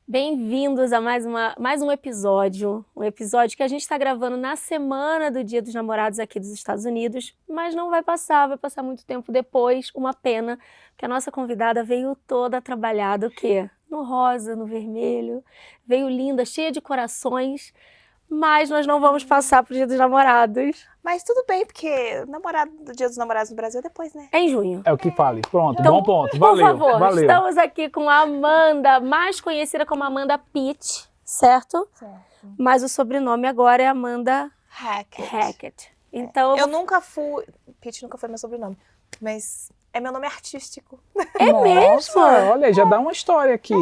Bem-vindos a mais um episódio. Um episódio que a gente está gravando na semana do Dia dos Namorados aqui dos Estados Unidos, mas não vai passar muito tempo depois. Uma pena, que a nossa convidada veio toda trabalhada, o quê? No rosa, no vermelho, veio linda, cheia de corações, mas nós não vamos passar pro Dia dos Namorados. Mas tudo bem, porque do Dia dos Namorados no Brasil é depois, né? É em junho. É o que fale. Pronto, Então, bom ponto. Valeu, por favor, valeu. estamos aqui com a Amanda, mais conhecida como Amanda Pitt, certo? Certo. Mas o sobrenome agora é Amanda Hackett. Então, Eu nunca fui... Pete nunca foi meu sobrenome, mas é meu nome artístico. é mesmo? Nossa, olha, já dá uma história aqui.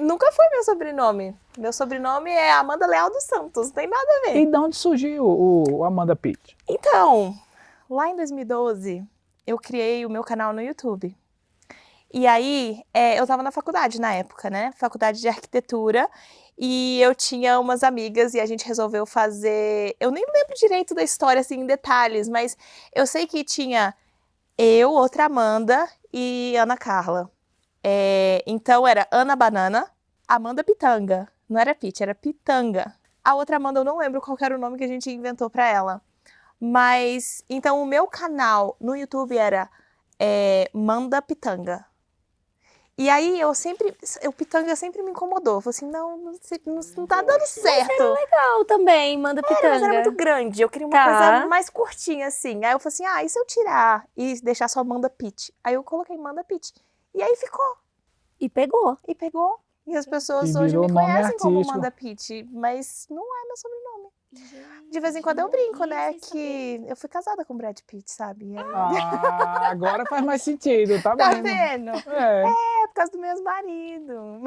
Nunca foi meu sobrenome. Meu sobrenome é Amanda Leal dos Santos, não tem nada a ver. E de onde surgiu o Amanda Pitt? Então, lá em 2012, eu criei o meu canal no YouTube. E aí, eu tava na faculdade na época, né? Faculdade de arquitetura. E eu tinha umas amigas e a gente resolveu fazer... Eu nem lembro direito da história, assim, em detalhes, mas eu sei que tinha eu, outra Amanda e Ana Carla. Então era Ana Banana, Amanda Pitanga. Não era Pitt, era Pitanga. A outra Amanda, eu não lembro qual era o nome que a gente inventou pra ela. Mas, então o meu canal no YouTube era Manda Pitanga. E aí o Pitanga sempre me incomodou. Eu falei assim, não tá dando certo. legal também, Amanda Pitanga. Mas era muito grande, eu queria uma coisa mais curtinha, assim. Aí eu falei assim, e se eu tirar e deixar só Manda Pitt? Aí eu coloquei Manda Pitt. E aí ficou. E pegou. E as pessoas E hoje virou me nome conhecem como artístico. Manda Pitt, mas não é meu sobrenome. De vez em quando eu brinco, né, que eu fui casada com o Brad Pitt, sabe? Agora faz mais sentido, tá Tá vendo? vendo? É. Por causa do meu marido.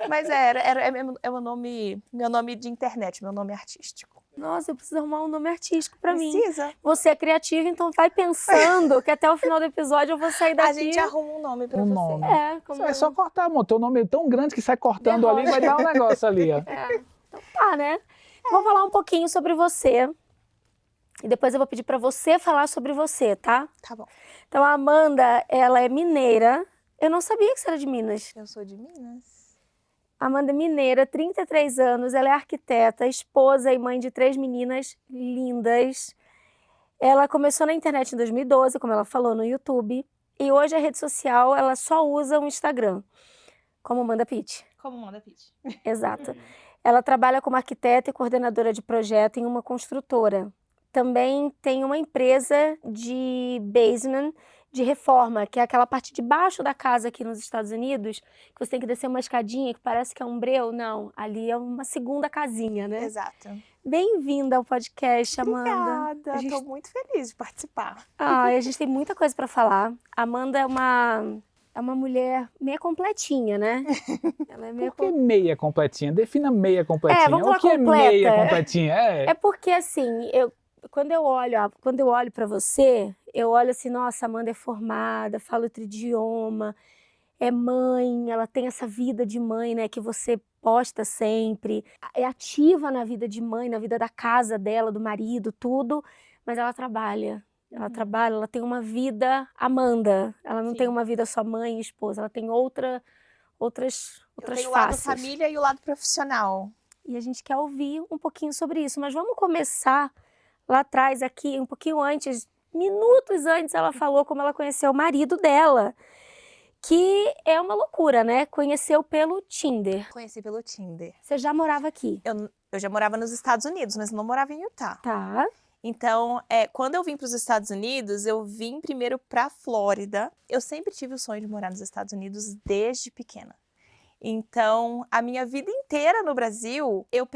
Mas é meu nome de internet, meu nome artístico. Nossa, eu preciso arrumar um nome artístico pra mim. Precisa. Você é criativa, então vai pensando que até o final do episódio eu vou sair daqui. A gente arruma um nome pra Um você. nome. Como... Só cortar, amor. Teu nome é tão grande que sai cortando ali, vai dar um negócio ali, ó. Então tá, né? Vou falar um pouquinho sobre você. E depois eu vou pedir pra você falar sobre você, tá? Tá bom. Então a Amanda, ela é mineira. Eu não sabia que você era de Minas. Eu sou de Minas. Amanda é mineira, 33 anos, ela é arquiteta, esposa e mãe de 3 meninas lindas. Ela começou na internet em 2012, como ela falou, no YouTube. E hoje a rede social, ela só usa o Instagram, como Amanda Pitt. Como Manda Pitt. Exato. Ela trabalha como arquiteta e coordenadora de projeto em uma construtora. Também tem uma empresa de basement, de reforma, que é aquela parte de baixo da casa aqui nos Estados Unidos, que você tem que descer uma escadinha que parece que é um breu. Não, ali é uma segunda casinha, né? Exato. Bem-vinda ao podcast, Amanda. Obrigada, tô muito feliz de participar. A gente tem muita coisa para falar. A Amanda é uma mulher meio completinha, né? Ela é meio Por que meia completinha? Defina meia completinha. vamos falar O que é completa. meia completinha? É porque, assim, quando eu olho para você, eu olho assim, nossa, a Amanda é formada, fala outro idioma, é mãe, ela tem essa vida de mãe, né, que você posta sempre, é ativa na vida de mãe, na vida da casa dela, do marido, tudo, mas ela trabalha. Ela trabalha, ela tem uma vida Amanda. Ela não tem uma vida só mãe e esposa, ela tem outras Eu tenho o faces. lado família e o lado profissional. E a gente quer ouvir um pouquinho sobre isso, mas vamos começar lá atrás, aqui, um pouquinho antes, minutos antes, ela falou como ela conheceu o marido dela, que é uma loucura, né? Conheceu pelo Tinder. Conheci pelo Tinder. Você já morava aqui? Eu já morava nos Estados Unidos, mas não morava em Utah. Tá. Então, quando eu vim para os Estados Unidos, eu vim primeiro para Flórida. Eu sempre tive o sonho de morar nos Estados Unidos desde pequena. Então, a minha vida inteira no Brasil, eu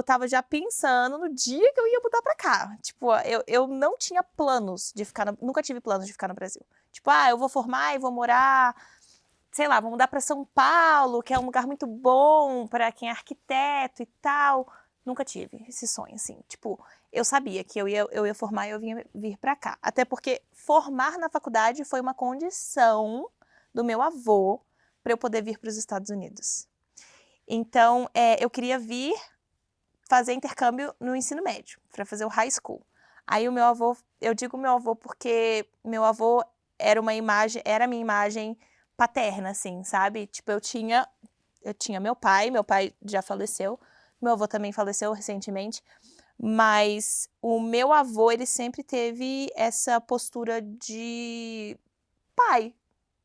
tava já pensando no dia que eu ia mudar pra cá. Tipo, eu não tinha planos de nunca tive planos de ficar no Brasil. Tipo, eu vou formar e vou morar, sei lá, vou mudar pra São Paulo, que é um lugar muito bom pra quem é arquiteto e tal. Nunca tive esse sonho, assim. Tipo, eu sabia que eu ia formar e eu ia vir pra cá. Até porque formar na faculdade foi uma condição do meu avô para eu poder vir para os Estados Unidos. Então, eu queria vir fazer intercâmbio no ensino médio, para fazer o high school. Aí o meu avô, eu digo meu avô porque meu avô era a minha imagem paterna, assim, sabe? Tipo, eu tinha meu pai já faleceu, meu avô também faleceu recentemente, mas o meu avô, ele sempre teve essa postura de pai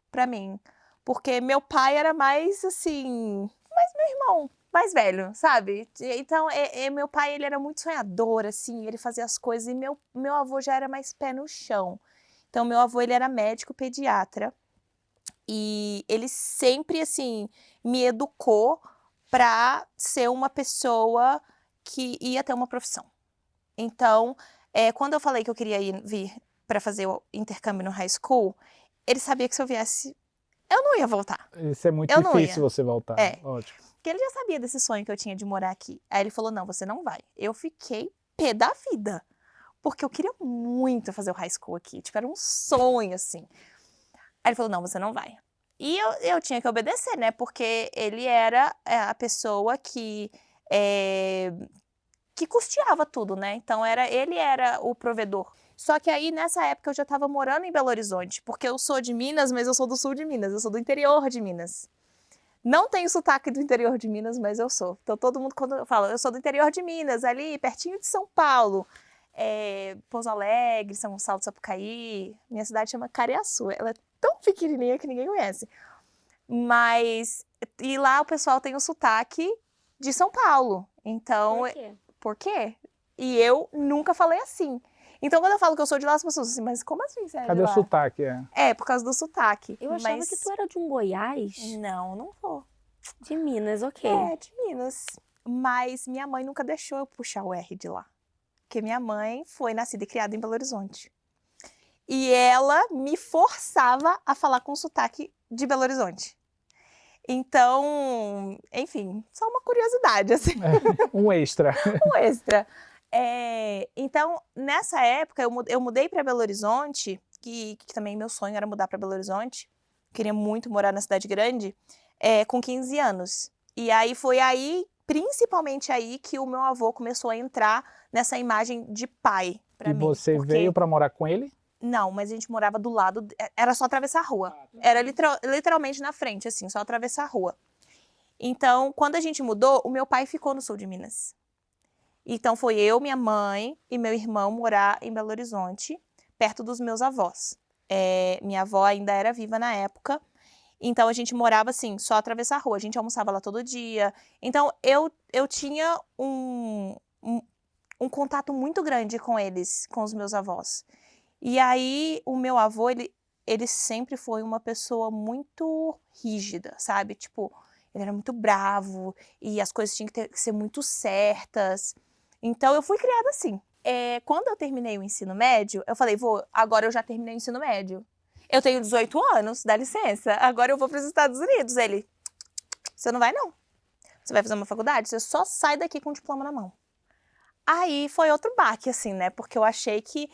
pra mim, porque meu pai era mais, assim, mais meu irmão, mais velho, sabe? Então, meu pai, ele era muito sonhador, assim, ele fazia as coisas, e meu avô já era mais pé no chão. Então, meu avô, ele era médico pediatra, e ele sempre, assim, me educou para ser uma pessoa que ia ter uma profissão. Então, quando eu falei que eu queria vir para fazer o intercâmbio no high school, ele sabia que se eu viesse, eu não ia voltar. Isso é muito Eu não difícil ia. você voltar. É. Ótimo. Porque ele já sabia desse sonho que eu tinha de morar aqui. Aí ele falou, não, você não vai. Eu fiquei pé da vida. Porque eu queria muito fazer o high school aqui. Tipo, era um sonho, assim. Aí ele falou, não, você não vai. E eu tinha que obedecer, né? Porque ele era a pessoa que custeava tudo, né? Então, ele era o provedor. Só que aí, nessa época, eu já estava morando em Belo Horizonte. Porque eu sou de Minas, mas eu sou do sul de Minas. Eu sou do interior de Minas. Não tenho sotaque do interior de Minas, mas eu sou. Então, todo mundo, quando eu falo, eu sou do interior de Minas, ali, pertinho de São Paulo. Pouso Alegre, São Gonçalo do Sapucaí. Minha cidade chama Cariaçu. Ela é tão pequenininha que ninguém conhece. Mas, e lá o pessoal tem o sotaque de São Paulo. Então, Por quê? por quê? E eu nunca falei assim. Então, quando eu falo que eu sou de lá, as pessoas dizem, mas como assim você é Cadê de o lá? sotaque? Por causa do sotaque. Eu achava mas... que tu era de um Goiás, Não, não vou. de Minas, ok. De Minas. Mas minha mãe nunca deixou eu puxar o R de lá. Porque minha mãe foi nascida e criada em Belo Horizonte. E ela me forçava a falar com sotaque de Belo Horizonte. Então, enfim, só uma curiosidade, assim. Um extra. Um extra. Então, nessa época, eu mudei para Belo Horizonte, que também meu sonho era mudar para Belo Horizonte. Queria muito morar na cidade grande, com 15 anos. E aí foi aí, principalmente aí, que o meu avô começou a entrar nessa imagem de pai para mim. E você veio para morar com ele? Não, mas a gente morava do lado, era só atravessar a rua. Era literalmente na frente, assim, só atravessar a rua. Então, quando a gente mudou, o meu pai ficou no sul de Minas. Então, foi eu, minha mãe e meu irmão morar em Belo Horizonte, perto dos meus avós. Minha avó ainda era viva na época, então a gente morava assim, só atravessar a rua. A gente almoçava lá todo dia. Então, eu tinha um contato muito grande com eles, com os meus avós. E aí, o meu avô, ele sempre foi uma pessoa muito rígida, sabe? Tipo, ele era muito bravo e as coisas tinham que ser muito certas. Então, eu fui criada assim. Quando eu terminei o ensino médio, eu falei, agora eu já terminei o ensino médio. Eu tenho 18 anos, dá licença. Agora eu vou para os Estados Unidos. Ele, você não vai não. Você vai fazer uma faculdade? Você só sai daqui com o diploma na mão. Aí foi outro baque, assim, né? Porque eu achei que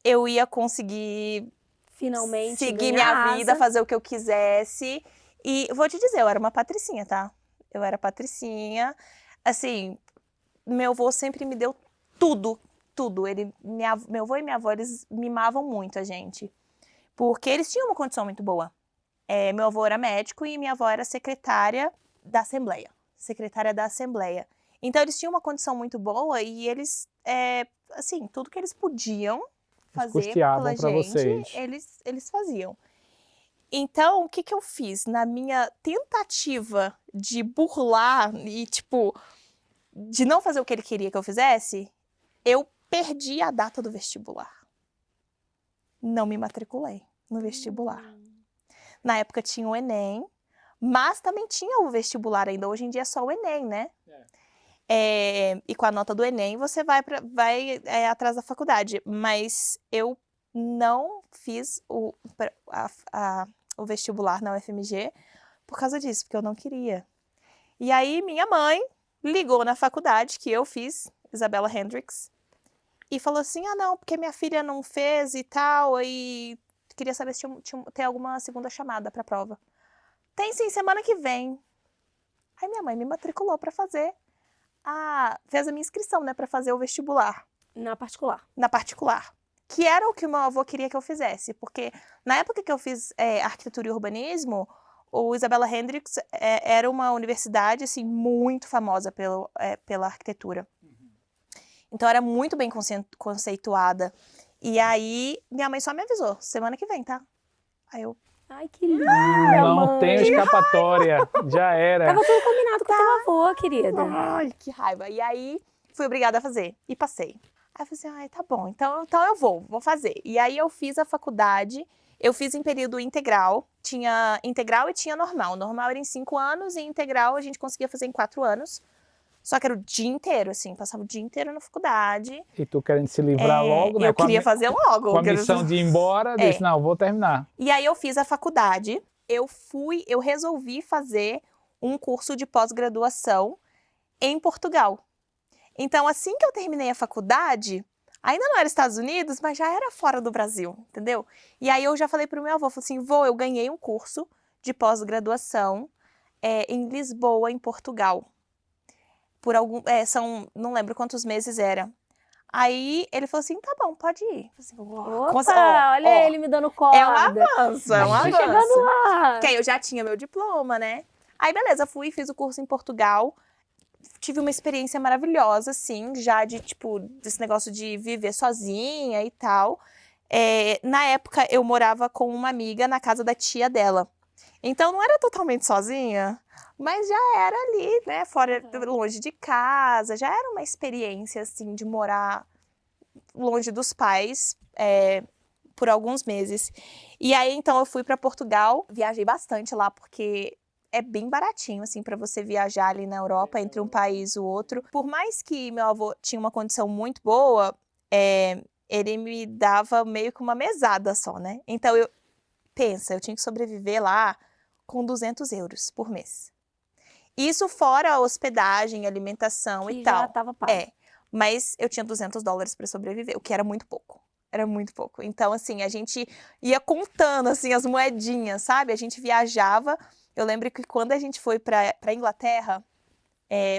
eu ia conseguir Finalmente seguir ganhar minha vida, asa. fazer o que eu quisesse. E vou te dizer, eu era uma patricinha, tá? Eu era patricinha. Assim, meu avô sempre me deu tudo, tudo. Meu avô e minha avó, eles mimavam muito a gente. Porque eles tinham uma condição muito boa. Meu avô era médico e minha avó era secretária da Assembleia. Secretária da Assembleia. Então, eles tinham uma condição muito boa e eles, assim, tudo que eles podiam fazer pela Custeavam para vocês. eles faziam. Então, o que eu fiz? Na minha tentativa de burlar e, tipo, de não fazer o que ele queria que eu fizesse, eu perdi a data do vestibular. Não me matriculei no vestibular. Na época tinha o Enem, mas também tinha o vestibular ainda. Hoje em dia é só o Enem, né? E com a nota do Enem você vai atrás da faculdade. Mas eu não fiz o vestibular na UFMG por causa disso, porque eu não queria. E aí minha mãe ligou na faculdade que eu fiz, Isabella Hendricks, e falou assim, não, porque minha filha não fez e tal, e queria saber se tem alguma segunda chamada para a prova. Tem sim, semana que vem. Aí minha mãe me matriculou para fazer fez a minha inscrição, né, para fazer o vestibular. Na particular. Na particular. Que era o que o meu avô queria que eu fizesse, porque na época que eu fiz arquitetura e urbanismo, o Isabella Hendricks era uma universidade, assim, muito famosa pela arquitetura. Então, era muito bem conceituada. E aí, minha mãe só me avisou, semana que vem, tá? Aí eu... Ai, que linda, Não mãe. tem escapatória. Já era. Tava tudo combinado com o teu avô, querida. Ai, que raiva. E aí, fui obrigada a fazer. E passei. Aí eu falei assim, ai, tá bom, então eu vou fazer. E aí, eu fiz a faculdade, eu fiz em período integral. Tinha integral e tinha normal. Normal era em 5 anos e integral a gente conseguia fazer em 4 anos. Só que era o dia inteiro, assim, passava o dia inteiro na faculdade. E tu querendo se livrar logo, né? Eu queria fazer logo. Com a missão de ir embora, disse, não, vou terminar. E aí eu fiz a faculdade, eu resolvi fazer um curso de pós-graduação em Portugal. Então, assim que eu terminei a faculdade, ainda não era Estados Unidos, mas já era fora do Brasil, entendeu? E aí eu já falei pro meu avô, falei assim, vô, eu ganhei um curso de pós-graduação em Lisboa, em Portugal. Por não lembro quantos meses era. Aí ele falou assim, tá bom, pode ir. Assim, Opa, olha ele me dando corda. É um avanço, é um avanço. Chegando lá. Porque aí eu já tinha meu diploma, né? Aí beleza, fui, fiz o curso em Portugal. Tive uma experiência maravilhosa, assim, já desse negócio de viver sozinha e tal. Na época, eu morava com uma amiga na casa da tia dela. Então, não era totalmente sozinha, mas já era ali, né, fora, longe de casa, já era uma experiência, assim, de morar longe dos pais por alguns meses. E aí, então, eu fui para Portugal, viajei bastante lá, porque é bem baratinho, assim, para você viajar ali na Europa, entre um país e o outro. Por mais que meu avô tinha uma condição muito boa, ele me dava meio que uma mesada só, né? Então, eu tinha que sobreviver lá com 200 euros por mês. Isso fora a hospedagem, alimentação e tal. Já tava pago. Mas eu tinha $200 para sobreviver, o que era muito pouco. Era muito pouco. Então, assim, a gente ia contando, assim, as moedinhas, sabe? A gente viajava. Eu lembro que quando a gente foi para Inglaterra,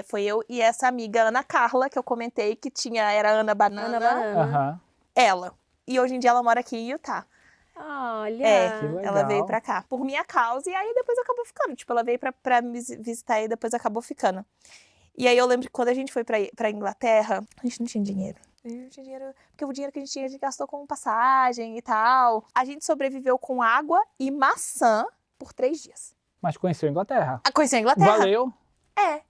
foi eu e essa amiga, Ana Carla, que eu comentei, que era Ana Banana. Ana Banana. Uhum. Ela. E hoje em dia ela mora aqui em Utah. Olha. Que legal. Ela veio pra cá por minha causa e aí depois acabou ficando. Tipo, ela veio pra me visitar e depois acabou ficando. E aí eu lembro que quando a gente foi pra Inglaterra, a gente não tinha dinheiro. A gente não tinha dinheiro, porque o dinheiro que a gente gastou com passagem e tal. A gente sobreviveu com água e maçã por 3 dias. Mas conheceu a Inglaterra. Conheceu a Inglaterra? Valeu.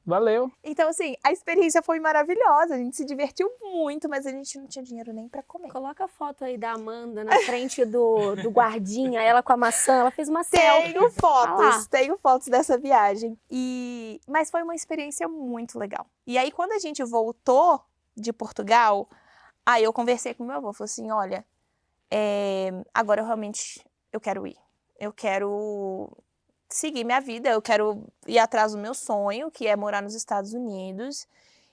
Valeu. Então, assim, a experiência foi maravilhosa. A gente se divertiu muito, mas a gente não tinha dinheiro nem pra comer. Coloca a foto aí da Amanda na frente do guardinha, ela com a maçã, ela fez uma selfie. Tenho fotos dessa viagem. Mas foi uma experiência muito legal. E aí, quando a gente voltou de Portugal, aí eu conversei com meu avô, falei assim, olha, agora eu quero ir. Eu quero seguir minha vida, eu quero ir atrás do meu sonho, que é morar nos Estados Unidos,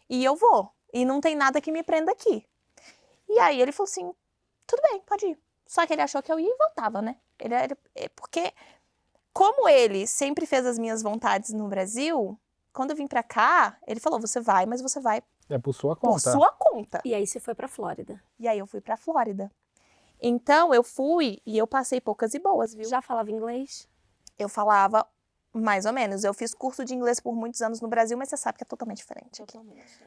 e eu vou. E não tem nada que me prenda aqui. E aí ele falou assim, tudo bem, pode ir. Só que ele achou que eu ia e voltava, né? Porque, como ele sempre fez as minhas vontades no Brasil, quando eu vim pra cá, ele falou, você vai, mas você vai por sua conta. por sua conta. E aí você foi pra Flórida. E aí eu fui pra Flórida. Então eu fui e eu passei poucas e boas, viu? Já falava inglês? Eu falava mais ou menos. Eu fiz curso de inglês por muitos anos no Brasil, mas você sabe que é totalmente diferente aqui.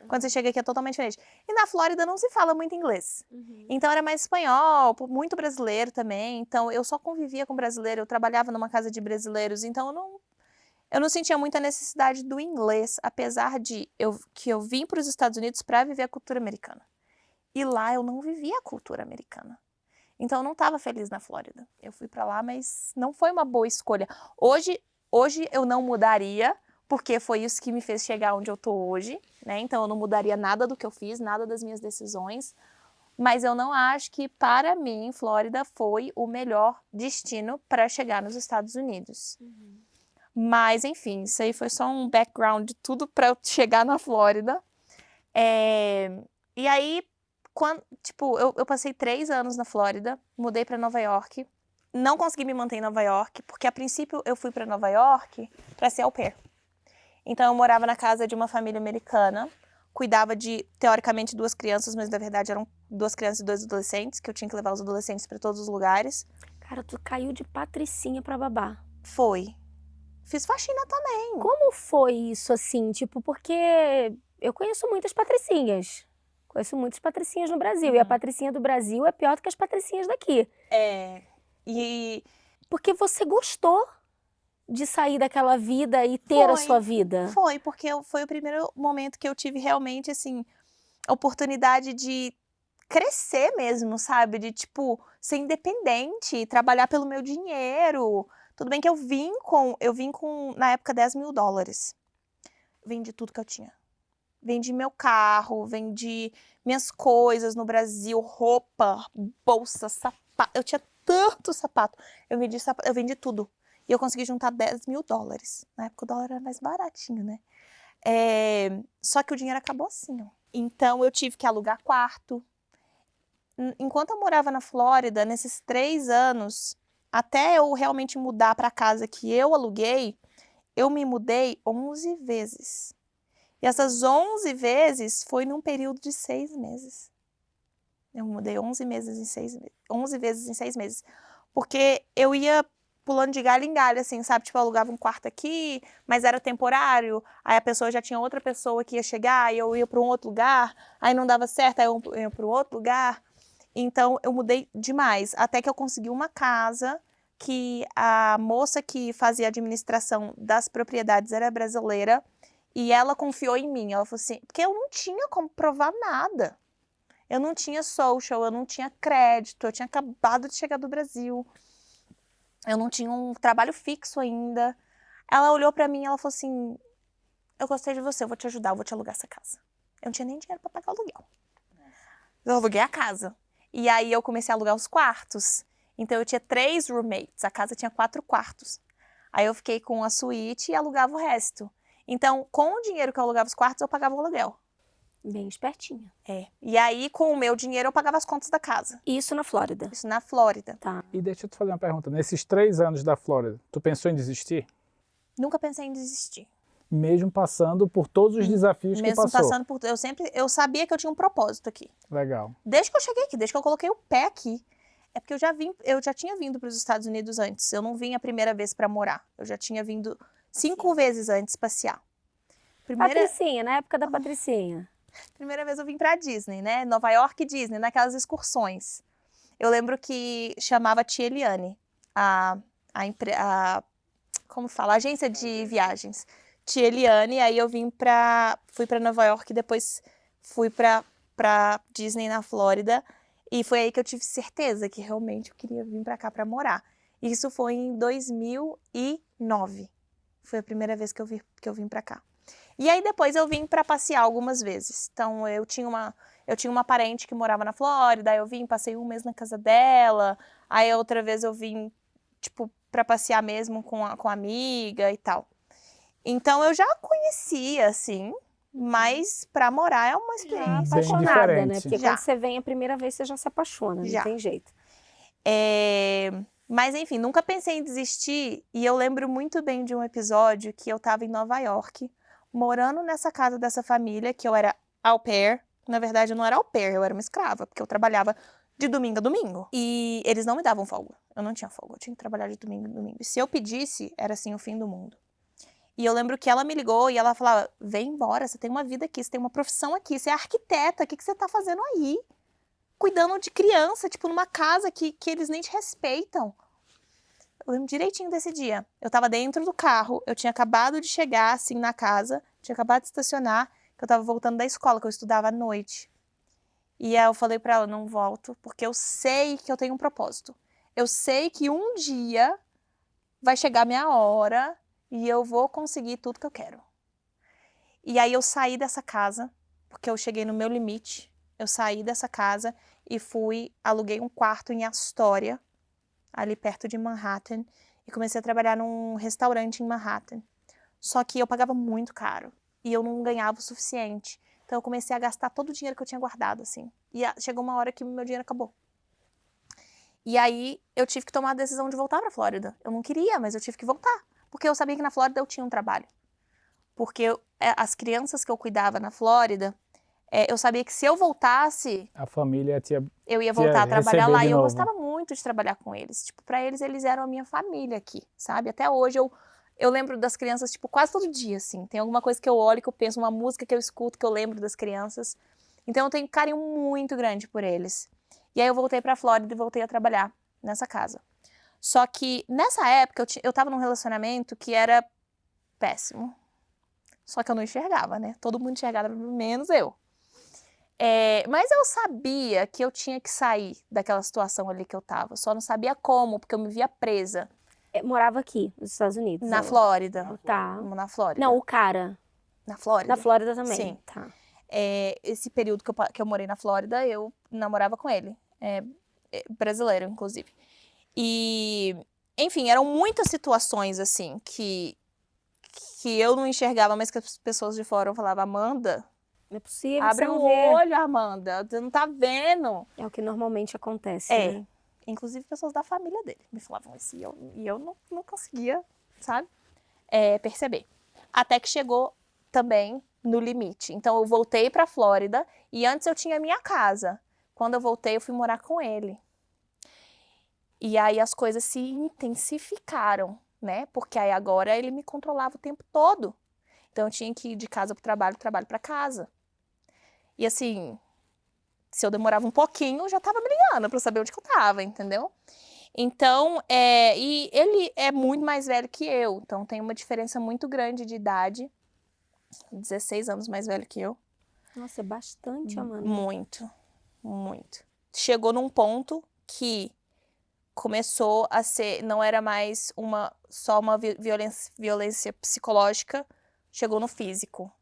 Quando você chega aqui é totalmente diferente. E na Flórida não se fala muito inglês. Então era mais espanhol, muito brasileiro também. Então eu só convivia com brasileiro, eu trabalhava numa casa de brasileiros, então eu não sentia muita necessidade do inglês, apesar de que eu vim para os Estados Unidos para viver a cultura americana. E lá eu não vivia a cultura americana. Então eu não estava feliz na Flórida. Eu fui para lá, mas não foi uma boa escolha. Hoje eu não mudaria, porque foi isso que me fez chegar onde eu tô hoje, né? Então eu não mudaria nada do que eu fiz, nada das minhas decisões. Mas eu não acho que, para mim, Flórida foi o melhor destino para chegar nos Estados Unidos. Mas, enfim, isso aí foi só um background de tudo para eu chegar na Flórida. E aí, eu passei 3 anos na Flórida, mudei para Nova York. Não consegui me manter em Nova York, porque a princípio eu fui para Nova York para ser au pair. Então eu morava na casa de uma família americana, cuidava de, teoricamente, 2 crianças, mas na verdade eram 2 crianças e 2 adolescentes, que eu tinha que levar os adolescentes para todos os lugares. Cara, tu caiu de patricinha pra babá. Foi. Fiz faxina também. Como foi isso, assim? Tipo, porque eu conheço muitas patricinhas. Conheço muitas patricinhas no Brasil. E a patricinha do Brasil é pior do que as patricinhas daqui. E Porque você gostou de sair daquela vida e ter a sua vida. foi, porque foi o primeiro momento que eu tive realmente, assim, a oportunidade de crescer mesmo, sabe? De, tipo, ser independente, trabalhar pelo meu dinheiro. Tudo bem que eu vim com, na época, $10.000. Vendi tudo que eu tinha. Vendi meu carro, vendi minhas coisas no Brasil, roupa, bolsa, sapato. Eu tinha tanto sapato. Eu vendi tudo. E eu consegui juntar $10.000. Na época o dólar era mais baratinho, né? Só que o dinheiro acabou assim, ó. Então eu tive que alugar quarto. Enquanto eu morava na Flórida, nesses 3 anos, até eu realmente mudar para a casa que eu aluguei, eu me mudei 11 vezes. E essas 11 vezes foi num período de 6 meses. Eu mudei 11 vezes em 6 meses. Porque eu ia pulando de galho em galho, assim, sabe? Tipo, eu alugava um quarto aqui, mas era temporário. Aí a pessoa já tinha outra pessoa que ia chegar, e eu ia para um outro lugar. Aí não dava certo, aí eu ia para um outro lugar. Então, eu mudei demais. Até que eu consegui uma casa que a moça que fazia a administração das propriedades era brasileira. E ela confiou em mim. Ela falou assim, porque eu não tinha como provar nada. Eu não tinha social, eu não tinha crédito, eu tinha acabado de chegar do Brasil. Eu não tinha um trabalho fixo ainda. Ela olhou pra mim e ela falou assim, eu gostei de você, eu vou te ajudar, eu vou te alugar essa casa. Eu não tinha nem dinheiro pra pagar o aluguel. Eu aluguei a casa. E aí eu comecei a alugar os quartos. Então eu tinha 3 roommates, a casa tinha 4 quartos. Aí eu fiquei com a suíte e alugava o resto. Então, com o dinheiro que eu alugava os quartos, eu pagava o aluguel. Bem espertinha. E aí, com o meu dinheiro, eu pagava as contas da casa. Isso na Flórida. Isso na Flórida. Tá. E deixa eu te fazer uma pergunta. Nesses 3 anos da Flórida, tu pensou em desistir? Nunca pensei em desistir. Mesmo passando por todos os desafios que Mesmo passou? passando por... Eu sabia que eu tinha um propósito aqui. Legal. Desde que eu cheguei aqui, desde que eu coloquei o pé aqui. É porque eu já tinha vindo para os Estados Unidos antes. Eu não vim a primeira vez para morar. Eu já tinha vindo 5 vezes antes passear. Patricinha, na época da Patricinha. Primeira vez eu vim pra Disney, né? Nova York e Disney, naquelas excursões. Eu lembro que chamava Tia Eliane, como fala? A agência de viagens. Tia Eliane, aí eu fui pra Nova York e depois fui pra Disney na Flórida. E foi aí que eu tive certeza que realmente eu queria vir pra cá pra morar. Isso foi em 2009. Foi a primeira vez que eu vim pra cá. E aí depois eu vim para passear algumas vezes. Então eu tinha uma parente que morava na Flórida, aí eu vim, passei 1 mês na casa dela, aí outra vez eu vim, tipo, para passear mesmo com a amiga e tal. Então eu já conhecia, assim, mas para morar é uma experiência. Bem Apaixonada, diferente. né? Porque Já. quando você vem a primeira vez, você já se apaixona, Já. não tem jeito. Mas enfim, nunca pensei em desistir e eu lembro muito bem de um episódio que eu tava em Nova York, morando nessa casa dessa família, que eu era au pair. Na verdade, eu não era au pair, eu era uma escrava, porque eu trabalhava de domingo a domingo. E eles não me davam folga. Eu não tinha folga, eu tinha que trabalhar de domingo a domingo. E se eu pedisse, era assim o fim do mundo. E eu lembro que ela me ligou e ela falava, vem embora, você tem uma vida aqui, você tem uma profissão aqui, você é arquiteta, o que você tá fazendo aí? Cuidando de criança, tipo, numa casa que eles nem te respeitam. Eu lembro direitinho desse dia. Eu tava dentro do carro, eu tinha acabado de chegar, assim, na casa, tinha acabado de estacionar, que eu tava voltando da escola, que eu estudava à noite. E aí eu falei pra ela, não volto, porque eu sei que eu tenho um propósito. Eu sei que um dia vai chegar a minha hora e eu vou conseguir tudo que eu quero. E aí eu saí dessa casa, porque eu cheguei no meu limite. Eu saí dessa casa e aluguei um quarto em Astoria, ali perto de Manhattan, e comecei a trabalhar num restaurante em Manhattan. Só que eu pagava muito caro e eu não ganhava o suficiente. Então eu comecei a gastar todo o dinheiro que eu tinha guardado, assim. E chegou uma hora que o meu dinheiro acabou. E aí eu tive que tomar a decisão de voltar para a Flórida. Eu não queria, mas eu tive que voltar, porque eu sabia que na Flórida eu tinha um trabalho. Porque as crianças que eu cuidava na Flórida, eu sabia que se eu voltasse, A família eu ia voltar a trabalhar lá. E eu novo. gostava muito de trabalhar com eles. Tipo, pra eles eram a minha família aqui, sabe? Até hoje Eu lembro das crianças, tipo, quase todo dia, assim. Tem alguma coisa que eu olho, que eu penso, uma música que eu escuto, que eu lembro das crianças. Então eu tenho um carinho muito grande por eles. E aí eu voltei pra Flórida e voltei a trabalhar nessa casa. Só que nessa época eu tava num relacionamento que era péssimo. Só que eu não enxergava, né? Todo mundo enxergava, menos eu. Mas eu sabia que eu tinha que sair daquela situação ali que eu tava. Só não sabia como, porque eu me via presa. Morava aqui, nos Estados Unidos. Na ela. Flórida. Tá. Na Flórida. Não, o cara. Na Flórida. Na Flórida também. Sim. Tá. Esse período que eu morei na Flórida, eu namorava com ele. Brasileiro, inclusive. E, enfim, eram muitas situações, assim, que eu não enxergava, mas que as pessoas de fora falavam, Amanda, Não é possível que abre você não o vê. olho, Amanda, você não tá vendo. É o que normalmente acontece, né? Inclusive pessoas da família dele me falavam isso, e eu não conseguia, sabe, perceber. Até que chegou também no limite. Então eu voltei pra Flórida, e antes eu tinha minha casa. Quando eu voltei, eu fui morar com ele. E aí as coisas se intensificaram, né? Porque aí agora ele me controlava o tempo todo. Então eu tinha que ir de casa pro trabalho, trabalho pra casa. E assim, se eu demorava um pouquinho, já tava brigando pra saber onde que eu tava, entendeu? Então, e ele é muito mais velho que eu, então tem uma diferença muito grande de idade. 16 anos mais velho que eu. Nossa, é bastante, Amanda. Muito, muito. Chegou num ponto que começou a ser, não era mais só uma violência psicológica, chegou no físico.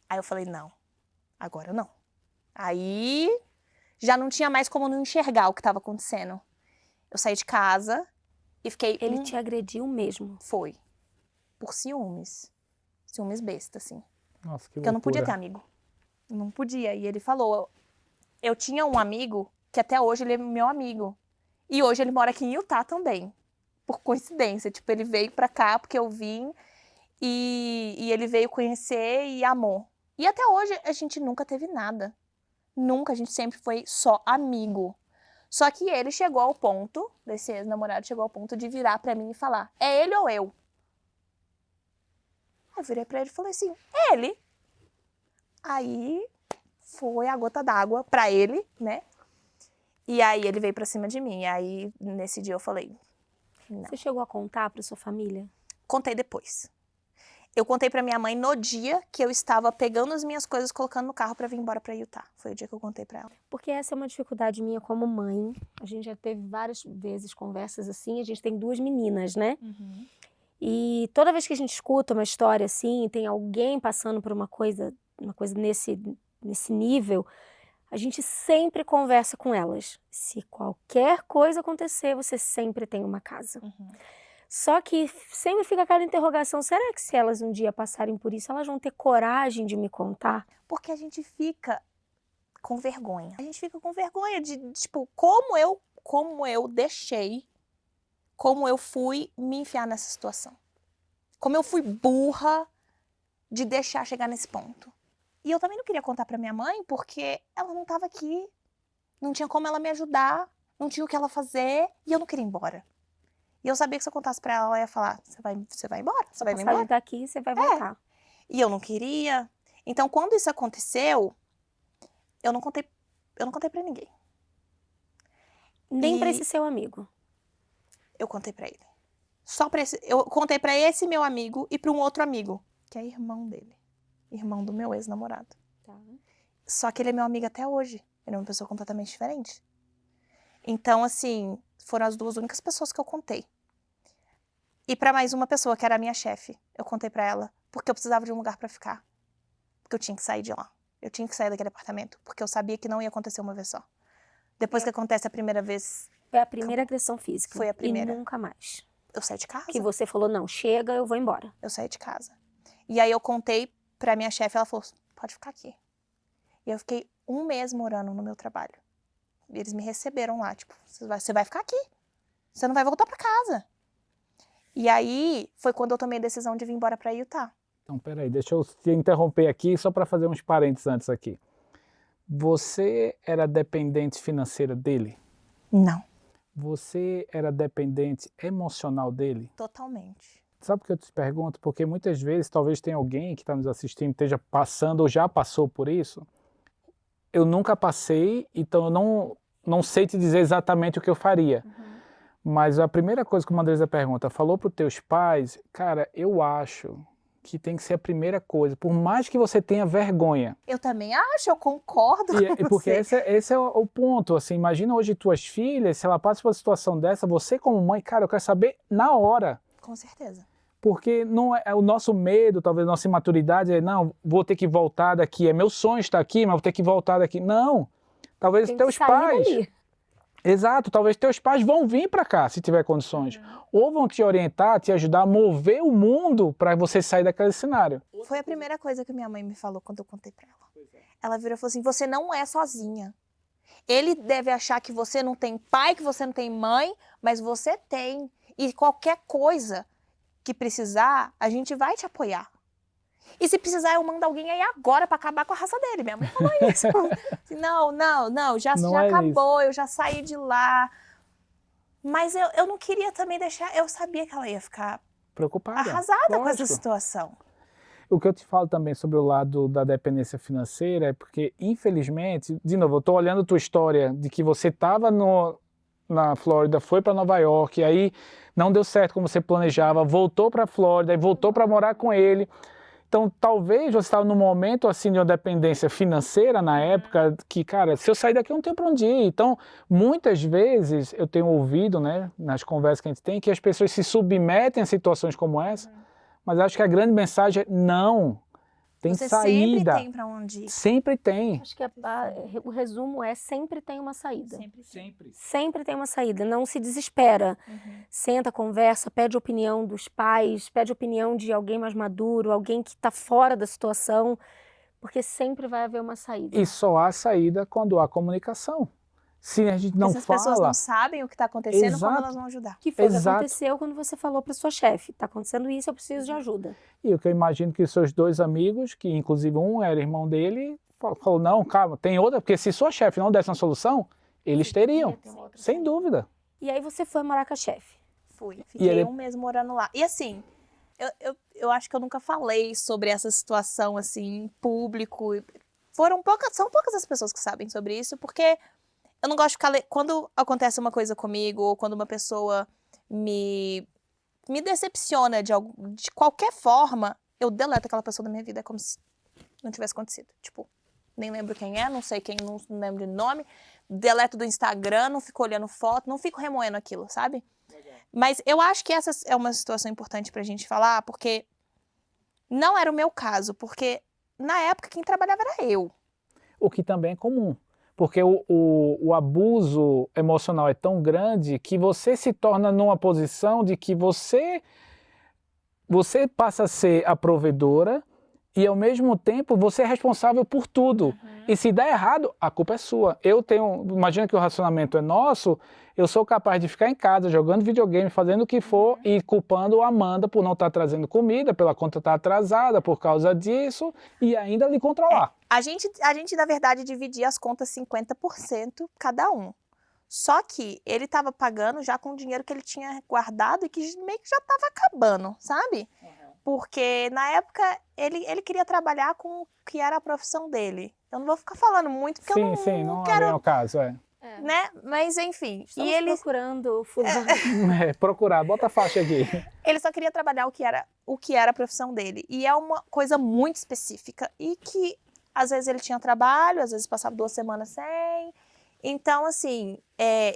Aí eu falei, não, agora não. Aí já não tinha mais como não enxergar o que estava acontecendo. Eu saí de casa e fiquei... Ele te agrediu mesmo? Foi. Por ciúmes. Ciúmes besta, assim. Nossa, que Porque eu não podia ter loucura. amigo. Não podia. E ele falou, eu tinha um amigo que até hoje ele é meu amigo. E hoje ele mora aqui em Utah também. Por coincidência. Tipo, ele veio pra cá porque eu vim e ele veio conhecer e amou. E até hoje a gente nunca teve nada. Nunca, a gente sempre foi só amigo. Só que ele chegou ao ponto, desse ex-namorado chegou ao ponto de virar pra mim e falar, é ele ou eu? Aí eu virei pra ele e falei assim, é ele. Aí foi a gota d'água pra ele, né? E aí ele veio pra cima de mim. E aí, nesse dia eu falei, não. Você chegou a contar pra sua família? Contei depois. Eu contei pra minha mãe no dia que eu estava pegando as minhas coisas, colocando no carro pra vir embora pra Utah. Foi o dia que eu contei pra ela. Porque essa é uma dificuldade minha como mãe. A gente já teve várias vezes conversas assim. A gente tem 2 meninas, né? E toda vez que a gente escuta uma história assim, tem alguém passando por uma coisa nesse nível, a gente sempre conversa com elas. Se qualquer coisa acontecer, você sempre tem uma casa. Só que sempre fica aquela interrogação, será que se elas um dia passarem por isso, elas vão ter coragem de me contar? Porque a gente fica com vergonha. A gente fica com vergonha de tipo, como eu deixei, como eu fui me enfiar nessa situação. Como eu fui burra de deixar chegar nesse ponto. E eu também não queria contar pra minha mãe, porque ela não tava aqui. Não tinha como ela me ajudar, não tinha o que ela fazer, e eu não queria ir embora. E eu sabia que se eu contasse pra ela, ela ia falar, você vai embora, você vai me embora. Passagem tá aqui, você vai voltar. E eu não queria. Então, quando isso aconteceu, eu não contei pra ninguém. Nem pra E- esse seu amigo. Eu contei pra ele. Eu contei pra esse meu amigo e pra um outro amigo, que é irmão dele. Irmão do meu ex-namorado. Só que ele é meu amigo até hoje. Ele é uma pessoa completamente diferente. Então, assim, foram as 2 únicas pessoas que eu contei. E pra mais uma pessoa, que era a minha chefe, eu contei pra ela, porque eu precisava de um lugar pra ficar. Porque eu tinha que sair de lá. Eu tinha que sair daquele apartamento, porque eu sabia que não ia acontecer uma vez só. Depois que acontece a primeira vez, Foi a primeira agressão física. Foi a primeira. E nunca mais. eu saí de casa. Que você falou, não, chega, eu vou embora. Eu saí de casa. E aí eu contei pra minha chefe, ela falou, pode ficar aqui. E eu fiquei 1 mês morando no meu trabalho. E eles me receberam lá, tipo, você vai ficar aqui. Você não vai voltar pra casa. E aí foi quando eu tomei a decisão de vir embora pra Utah. Então, peraí, deixa eu te interromper aqui, só para fazer uns parênteses antes aqui. Você era dependente financeira dele? Não. Você era dependente emocional dele? Totalmente. Sabe por que eu te pergunto? Porque muitas vezes, talvez tenha alguém que está nos assistindo, esteja passando ou já passou por isso. Eu nunca passei, então eu não sei te dizer exatamente o que eu faria. Mas a primeira coisa que o Andresa pergunta, falou para os teus pais, cara, eu acho que tem que ser a primeira coisa, por mais que você tenha vergonha. Eu também acho, eu concordo com Porque você. esse é o ponto, assim, imagina hoje tuas filhas, se ela passa por uma situação dessa, você como mãe, cara, eu quero saber na hora. Com certeza. Porque não é o nosso medo, talvez a nossa imaturidade é, não, vou ter que voltar daqui, é meu sonho estar aqui, mas vou ter que voltar daqui. Não, talvez Tem que teus sair pais... dali. Exato, talvez teus pais vão vir para cá, se tiver condições. Ou vão te orientar, te ajudar a mover o mundo para você sair daquele cenário. Foi a primeira coisa que minha mãe me falou quando eu contei pra ela. Ela virou e falou assim, você não é sozinha. Ele deve achar que você não tem pai, que você não tem mãe, mas você tem. E qualquer coisa que precisar, a gente vai te apoiar. E se precisar, eu mando alguém aí agora pra acabar com a raça dele. Minha mãe falou isso. Assim, não, já é acabou, eu já saí de lá. Mas eu não queria também deixar, eu sabia que ela ia ficar Preocupada. arrasada com essa lógico. situação. O que eu te falo também sobre o lado da dependência financeira é porque, infelizmente, de novo, eu estou olhando tua história de que você estava na Flórida, foi para Nova York, e aí não deu certo como você planejava, voltou para a Flórida e voltou para morar com ele. Então, talvez você estava num momento assim de uma dependência financeira na época que, cara, se eu sair daqui eu não tenho para onde ir. Então, muitas vezes eu tenho ouvido, né, nas conversas que a gente tem, que as pessoas se submetem a situações como essa, mas acho que a grande mensagem é não, tem Você saída. sempre tem pra onde ir. Sempre tem. Acho que o resumo é sempre tem uma saída. Sempre. Sempre tem uma saída, não se desespera. Senta, conversa, pede opinião dos pais, pede opinião de alguém mais maduro, alguém que está fora da situação, porque sempre vai haver uma saída. E só há saída quando há comunicação. Se a gente não Essas pessoas fala... não sabem o que está acontecendo, Exato. como elas vão ajudar. Que foi o que Exato. aconteceu quando você falou para sua chefe, está acontecendo isso, eu preciso de ajuda. E o que eu imagino que os seus dois amigos, que inclusive um era irmão dele, falou, não, calma, tem outra, porque se sua chefe não desse uma solução, eles teriam, sem dúvida. E aí você foi morar com a chefe. Fui, fiquei ele- um mês morando lá. E assim, eu acho que eu nunca falei sobre essa situação assim, em público. São poucas as pessoas que sabem sobre isso, porque eu não gosto de ficar... Quando acontece uma coisa comigo, ou quando uma pessoa me decepciona de qualquer forma, eu deleto aquela pessoa da minha vida, é como se não tivesse acontecido. Tipo, nem lembro quem é, não sei quem, não lembro de nome, deleto do Instagram, não fico olhando foto, não fico remoendo aquilo, sabe? Mas eu acho que essa é uma situação importante pra gente falar, porque não era o meu caso, porque na época quem trabalhava era eu. O que também é comum, porque o abuso emocional é tão grande que você se torna numa posição de que você passa a ser a provedora e ao mesmo tempo você é responsável por tudo. E se der errado, a culpa é sua. Imagina que o relacionamento é nosso, eu sou capaz de ficar em casa jogando videogame, fazendo o que for e culpando a Amanda por não estar trazendo comida, pela conta estar atrasada por causa disso e ainda lhe controlar. A gente, na verdade, dividia as contas 50% cada um. Só que ele estava pagando já com o dinheiro que ele tinha guardado e que meio que já estava acabando, sabe? Porque na época ele queria trabalhar com o que era a profissão dele. Eu não vou ficar falando muito, porque eu não é quero, o caso, né? Mas enfim. Estamos E ele procurando fulano. Procurar, bota a faixa aqui. Ele só queria trabalhar o que era a profissão dele. E é uma coisa muito específica. E que, às vezes, ele tinha trabalho, às vezes passava 2 semanas sem. Então, assim,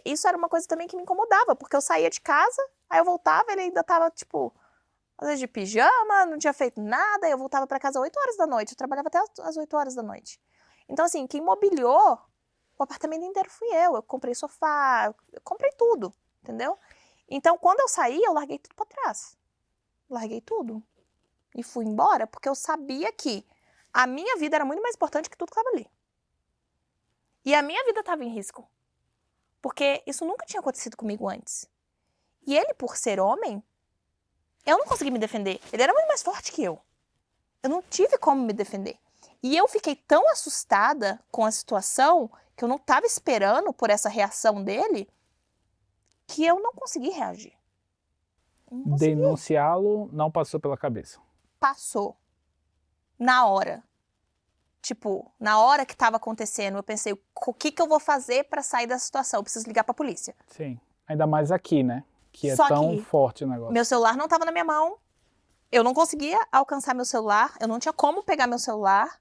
isso era uma coisa também que me incomodava. Porque eu saía de casa, aí eu voltava, ele ainda tava, tipo, às vezes de pijama, não tinha feito nada. Aí eu voltava pra casa às 8 horas da noite. Eu trabalhava até às 8 horas da noite. Então, assim, quem mobiliou o apartamento inteiro fui eu. Eu comprei sofá, eu comprei tudo, entendeu? Então, quando eu saí, eu larguei tudo pra trás. Larguei tudo. E fui embora, porque eu sabia que a minha vida era muito mais importante que tudo que estava ali. E a minha vida estava em risco. Porque isso nunca tinha acontecido comigo antes. E ele, por ser homem, eu não consegui me defender. Ele era muito mais forte que eu. Eu não tive como me defender. E eu fiquei tão assustada com a situação, que eu não estava esperando por essa reação dele, que eu não consegui reagir. Não consegui. Denunciá-lo não passou pela cabeça. Passou. Na hora. Tipo, na hora que tava acontecendo, eu pensei, o que eu vou fazer pra sair dessa situação? Eu preciso ligar pra polícia. Sim. Ainda mais aqui, né? Que é Só tão que forte o negócio. Meu celular não tava na minha mão. Eu não conseguia alcançar meu celular. Eu não tinha como pegar meu celular.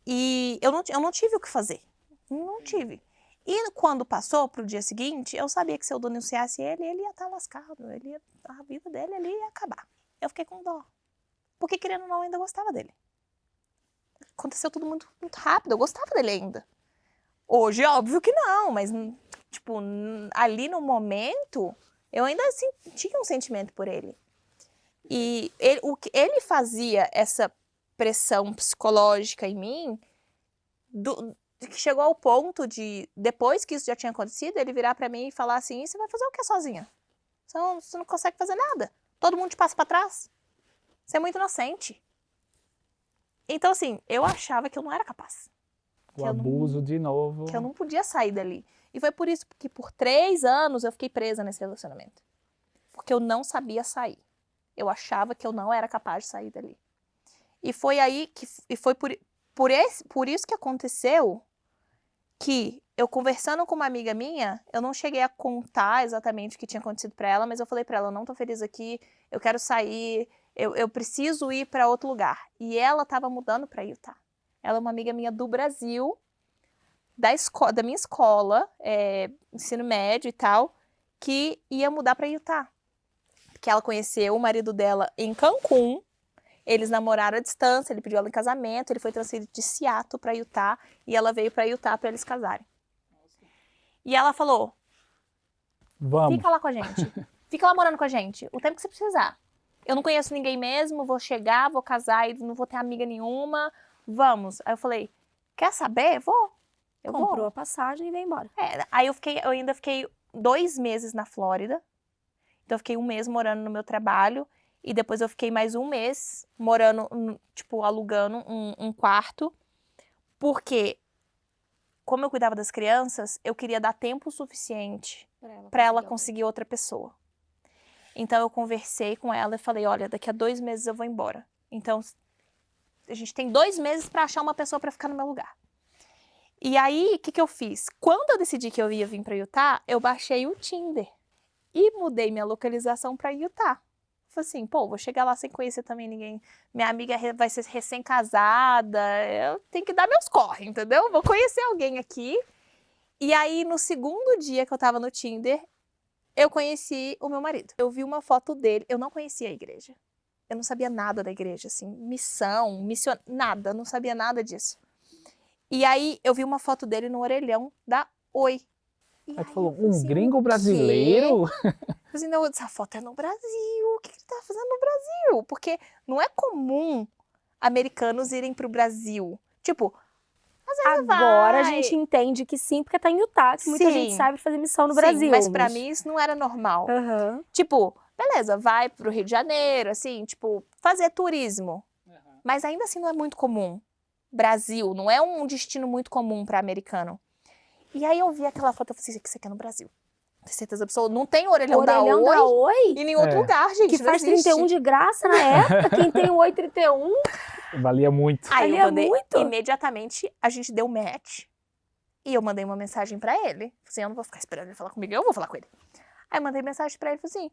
E eu não tive o que fazer. Não tive. E quando passou pro dia seguinte, eu sabia que se eu denunciasse ele ia estar lascado. A vida dele ali ia acabar. Eu fiquei com dó. Porque, querendo ou não, eu ainda gostava dele. Aconteceu tudo muito, muito rápido. Eu gostava dele ainda. Hoje, óbvio que não. Mas, tipo, ali no momento, eu ainda assim, tinha um sentimento por ele. E ele fazia essa pressão psicológica em mim, que chegou ao ponto de, depois que isso já tinha acontecido, ele virar pra mim e falar assim, você vai fazer o que sozinha? Você não consegue fazer nada. Todo mundo te passa pra trás. Você é muito inocente. Então, assim, eu achava que eu não era capaz. O abuso de novo. Que eu não podia sair dali. E foi por isso que por 3 anos eu fiquei presa nesse relacionamento. Porque eu não sabia sair. Eu achava que eu não era capaz de sair dali. E foi aí que... E foi por isso que aconteceu que eu conversando com uma amiga minha, eu não cheguei a contar exatamente o que tinha acontecido pra ela, mas eu falei pra ela, eu não tô feliz aqui, eu quero sair, eu preciso ir pra outro lugar. E ela tava mudando pra Utah. Ela é uma amiga minha do Brasil, da minha escola, ensino médio e tal, que ia mudar pra Utah. Que ela conheceu o marido dela em Cancún, eles namoraram à distância, ele pediu ela em casamento, ele foi transferido de Seattle pra Utah, e ela veio pra Utah pra eles casarem. E ela falou, Vamos. fica lá com a gente, fica lá morando com a gente, o tempo que você precisar. Eu não conheço ninguém mesmo, vou chegar, vou casar e não vou ter amiga nenhuma, vamos. Aí eu falei, quer saber? Vou. Eu Comprou vou. a passagem e veio embora. Aí eu ainda fiquei 2 meses na Flórida. Então eu fiquei 1 mês morando no meu trabalho. E depois eu fiquei mais 1 mês morando, tipo, alugando um quarto. Porque, como eu cuidava das crianças, eu queria dar tempo suficiente pra ela conseguir outra pessoa. Então eu conversei com ela e falei, olha, daqui a 2 meses eu vou embora. Então a gente tem 2 meses pra achar uma pessoa pra ficar no meu lugar. E aí, o que eu fiz? Quando eu decidi que eu ia vir pra Utah, eu baixei o Tinder. E mudei minha localização pra Utah. Falei assim, pô, vou chegar lá sem conhecer também ninguém. Minha amiga vai ser recém-casada, eu tenho que dar meus corre, entendeu? Vou conhecer alguém aqui. E aí, no segundo dia que eu tava no Tinder, eu conheci o meu marido. Eu vi uma foto dele, eu não conhecia a igreja. Eu não sabia nada da igreja, assim, missão, nada, não sabia nada disso. E aí, eu vi uma foto dele no orelhão da Oi. E Aí tu falou, eu falei assim, gringo o brasileiro? quê? Eu falei assim, não, essa foto é no Brasil, o que ele tá fazendo no Brasil? Porque não é comum americanos irem pro Brasil. Tipo, às vezes Agora a vai. gente entende que sim, porque tá em Utah, que muita gente Sim. sabe fazer missão no Sim, Brasil. mas pra mim isso não era normal. Aham. Tipo, beleza, vai pro Rio de Janeiro, assim, tipo, fazer turismo. Mas ainda assim não é muito comum. Brasil, não é um destino muito comum pra americano. E aí eu vi aquela foto e falei assim, isso aqui é no Brasil. Tenho certeza absoluta. Não tem orelhão da Oi Oi, em nenhum outro lugar, gente. que não faz existe. 31 de graça na época. Quem tem o Oi 31, Valia muito. Aí ali eu é mandei, muito. imediatamente a gente deu match. E eu mandei uma mensagem pra ele. Falei assim, eu não vou ficar esperando ele falar comigo, eu vou falar com ele. Aí eu mandei mensagem pra ele, falei assim,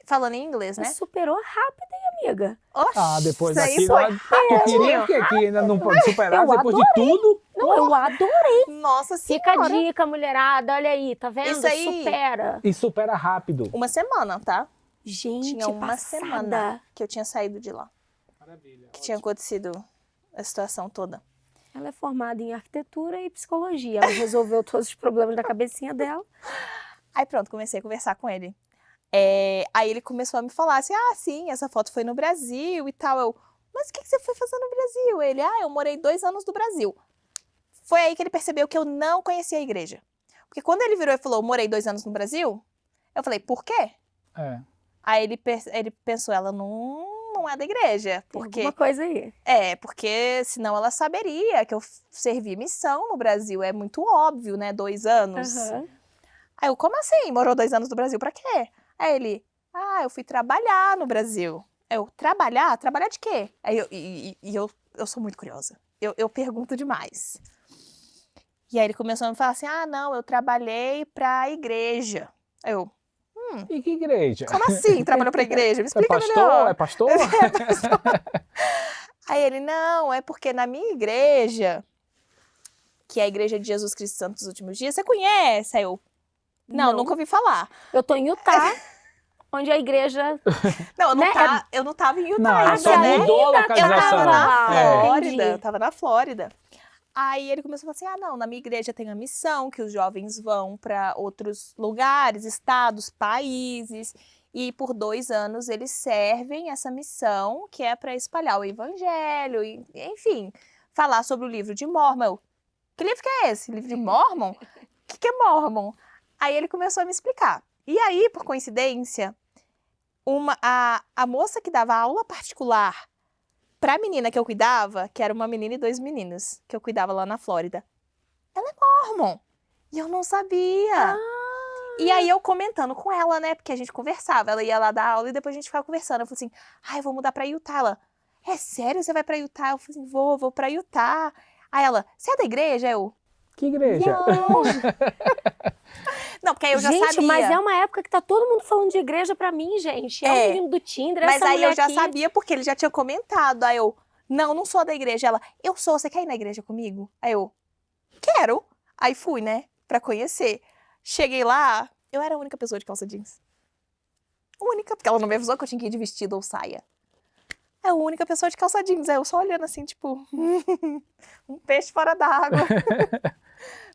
falando em inglês, né? Você superou rápido, hein, amiga? Oxi, Depois isso aí daquilo, foi tu queria o quê? Que ainda não pode superar Eu depois de tudo? Não, eu adorei. Nossa Fica a senhora. dica, mulherada. Olha aí, tá vendo? Isso aí- Supera. E supera rápido. 1 semana, tá? Gente, Tinha uma passada. semana que eu tinha saído de lá. Maravilha. Que tinha acontecido a situação toda. Ela é formada em arquitetura e psicologia. Ela resolveu todos os problemas da cabecinha dela. Aí pronto, comecei a conversar com ele. Aí ele começou a me falar assim, sim, essa foto foi no Brasil e tal. Eu, mas o que você foi fazer no Brasil? Ele, eu morei 2 anos no Brasil. Foi aí que ele percebeu que eu não conhecia a igreja. Porque quando ele virou e falou, morei 2 anos no Brasil, eu falei, por quê? Aí ele pensou, ela não é da igreja. Tem Porque, alguma coisa aí. porque senão ela saberia que eu servi missão no Brasil. É muito óbvio, né? 2 anos. Aham. Aí eu, como assim? Morou 2 anos no Brasil pra quê? Aí ele, Ah, eu fui trabalhar no Brasil. Eu, trabalhar? Trabalhar de quê? Aí eu sou muito curiosa. Eu pergunto demais. E aí ele começou a me falar assim, ah, não, eu trabalhei pra igreja. Aí eu, E que igreja? como assim trabalhou pra igreja? Me É explica pastor? melhor. É pastor? Aí ele, não, é porque na minha igreja, que é a Igreja de Jesus Cristo Santo dos Últimos Dias, você conhece? Aí eu, não, nunca ouvi falar. Eu tô em Utah, onde a igreja... Não, eu não, Né? eu não tava em Utah Não, ela só ainda, né? mudou a Eu localização. tava na É. Flórida, Entendi. eu tava na Flórida. Aí ele começou a falar assim, ah, não, na minha igreja tem a missão, que os jovens vão para outros lugares, estados, países, e por 2 anos eles servem essa missão, que é para espalhar o evangelho, e, enfim, falar sobre o livro de Mórmon. Eu, que livro que é esse? Livro de Mórmon? O que é Mórmon? Aí ele começou a me explicar. E aí, por coincidência, a moça que dava aula particular pra menina que eu cuidava, que era uma menina e 2 meninos, que eu cuidava lá na Flórida, ela é Mórmon. E eu não sabia. E aí eu comentando com ela, né, porque a gente conversava, ela ia lá dar aula e depois a gente ficava conversando. Eu falei assim, eu vou mudar pra Utah. Ela, é sério, você vai pra Utah? Eu falei assim, vou pra Utah. Aí ela, você é da igreja? Eu, Que igreja? não, porque aí eu já Gente, sabia. mas é uma época que tá todo mundo falando de igreja pra mim, gente. É um menino do Tinder, Mas essa aí mulher eu já aqui. sabia porque ele já tinha comentado. Aí eu, não sou da igreja. Ela, eu sou, você quer ir na igreja comigo? Aí eu, quero. Aí fui, né, pra conhecer. Cheguei lá, eu era a única pessoa de calça jeans. Única, porque ela não me avisou que eu tinha que ir de vestido ou saia. É a única pessoa de calça jeans. Aí eu só olhando assim, tipo, um peixe fora d'água.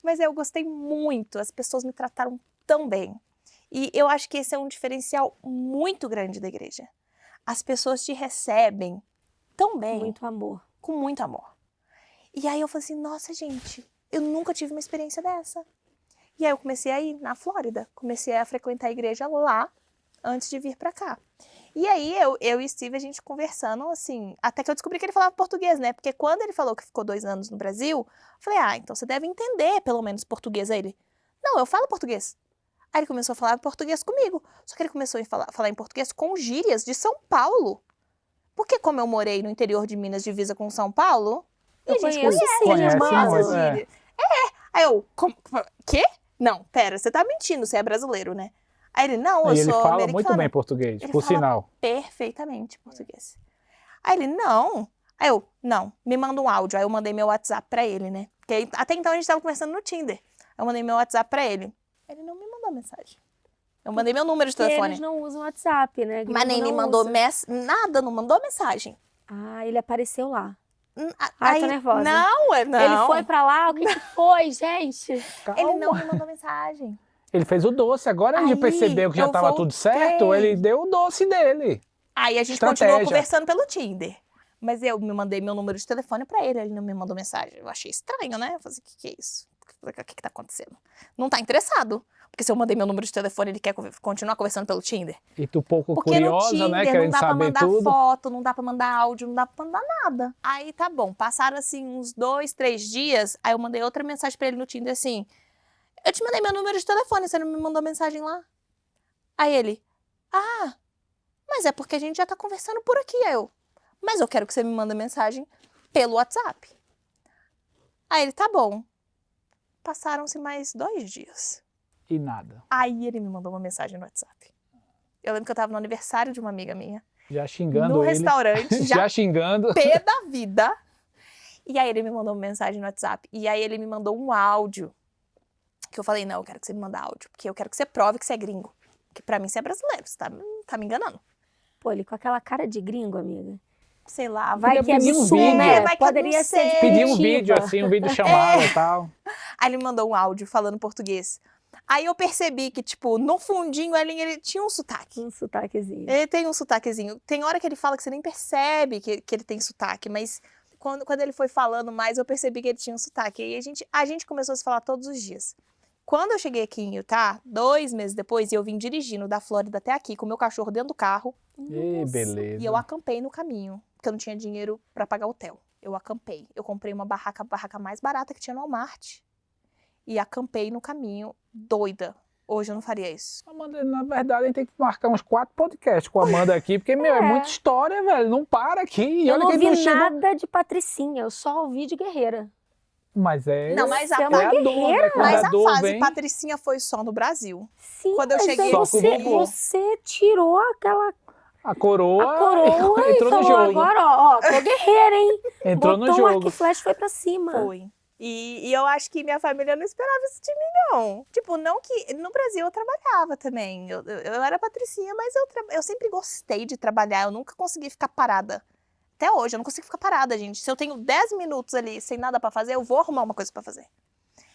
Mas eu gostei muito, as pessoas me trataram tão bem. E eu acho que esse é um diferencial muito grande da igreja. As pessoas te recebem tão bem, Muito amor. com muito amor. E aí eu falei assim, nossa, gente, eu nunca tive uma experiência dessa. E aí eu comecei a ir na Flórida, comecei a frequentar a igreja lá, antes de vir pra cá. E aí eu e Steve, a gente conversando, assim, até que eu descobri que ele falava português, né? Porque quando ele falou que ficou 2 anos no Brasil, eu falei, então você deve entender pelo menos português. Aí ele, não, eu falo português. Aí ele começou a falar português comigo. Só que ele começou a falar em português com gírias de São Paulo. Porque como eu morei no interior de Minas, divisa com São Paulo, e Eu a gente conheço, conhece, sim, a gente conhece muito, as gírias. Aí eu, quê? Não, pera, você tá mentindo, você é brasileiro, né? Aí ele, não, eu E ele sou fala americano. muito bem português, Ele por fala sinal. perfeitamente português. Aí ele, não. Aí eu, não, me manda um áudio. Aí eu mandei meu WhatsApp pra ele, né? Porque aí, até então a gente tava conversando no Tinder. Aí eu mandei meu WhatsApp pra ele. Ele não me mandou mensagem. Eu mandei meu número de Porque telefone. eles não usam WhatsApp, né? Mas nem Gringo me não mandou usa. nada, não mandou mensagem. Ah, ele apareceu lá. Aí, tô nervosa. Não. Ele foi pra lá, o que que foi, gente? Ele não Calma. me mandou mensagem. Ele fez o doce, agora ele Aí, percebeu que já eu estava tudo certo, voltei. ele deu o doce dele. Aí a gente Estratégia. continuou conversando pelo Tinder. Mas eu me mandei meu número de telefone pra ele, ele não me mandou mensagem. Eu achei estranho, né? Eu falei, o que é isso? O que tá acontecendo? Não tá interessado. Porque se eu mandei meu número de telefone, ele quer continuar conversando pelo Tinder. E tu pouco Porque curiosa, no Tinder né, não querendo dá pra saber mandar tudo. foto, não dá pra mandar áudio, não dá pra mandar nada. Aí tá bom, passaram assim uns 2, 3 dias, aí eu mandei outra mensagem pra ele no Tinder assim, eu te mandei meu número de telefone, você não me mandou mensagem lá? Aí ele, mas é porque a gente já tá conversando por aqui. Aí eu, mas eu quero que você me mande mensagem pelo WhatsApp. Aí ele, tá bom. Passaram-se mais 2 dias. E nada. Aí ele me mandou uma mensagem no WhatsApp. Eu lembro que eu tava no aniversário de uma amiga minha. Já xingando No ele. restaurante, Já xingando. pé da vida. E aí ele me mandou uma mensagem no WhatsApp. E aí ele me mandou um áudio. Que eu falei, não, eu quero que você me mande áudio. Porque eu quero que você prove que você é gringo. Porque pra mim você é brasileiro, você tá me enganando. Pô, ele com aquela cara de gringo, amiga. Sei lá, Vai que é pedir do um sul, vídeo. né? Vai que é do Poderia ser de centro. Pedir um Curitiba. vídeo, assim, um vídeo chamada e tal. Aí ele me mandou um áudio falando português. Aí eu percebi que, tipo, no fundinho ele tinha um sotaque. Um sotaquezinho. Ele tem um sotaquezinho. Tem hora que ele fala que você nem percebe que ele tem sotaque, mas quando ele foi falando mais, eu percebi que ele tinha um sotaque. E a gente começou a se falar todos os dias. Quando eu cheguei aqui em Utah, 2 meses depois, eu vim dirigindo da Flórida até aqui com o meu cachorro dentro do carro. Ih, beleza. E eu acampei no caminho, porque eu não tinha dinheiro pra pagar hotel. Eu acampei. Eu comprei uma barraca, a barraca mais barata que tinha no Walmart. E acampei no caminho, doida. Hoje eu não faria isso. Amanda, na verdade, a gente tem que marcar uns 4 podcasts com a Amanda aqui, porque, meu, é muita história, velho. Não para aqui. E Eu olha não que a gente ouvi chegou- nada de Patricinha, eu só ouvi de Guerreira. Mas é... Não, mas a Você é uma é a dor, né? guerreira. Quando Mas a a dor fase vem... Patricinha foi só no Brasil. Sim, Quando eu mas cheguei aí Só com o você, vovô. você tirou aquela A coroa, coroa entrou e no falou, jogo. agora, ó, tô guerreira, hein? Entrou Botou no um arco jogo. e flecha e foi pra cima. Foi. E eu acho que minha família não esperava isso de mim, não. Tipo, não que... No Brasil eu trabalhava também. Eu era patricinha, mas eu sempre gostei de trabalhar. Eu nunca consegui ficar parada. Até hoje, eu não consigo ficar parada, gente. Se eu tenho 10 minutos ali sem nada pra fazer, eu vou arrumar uma coisa pra fazer.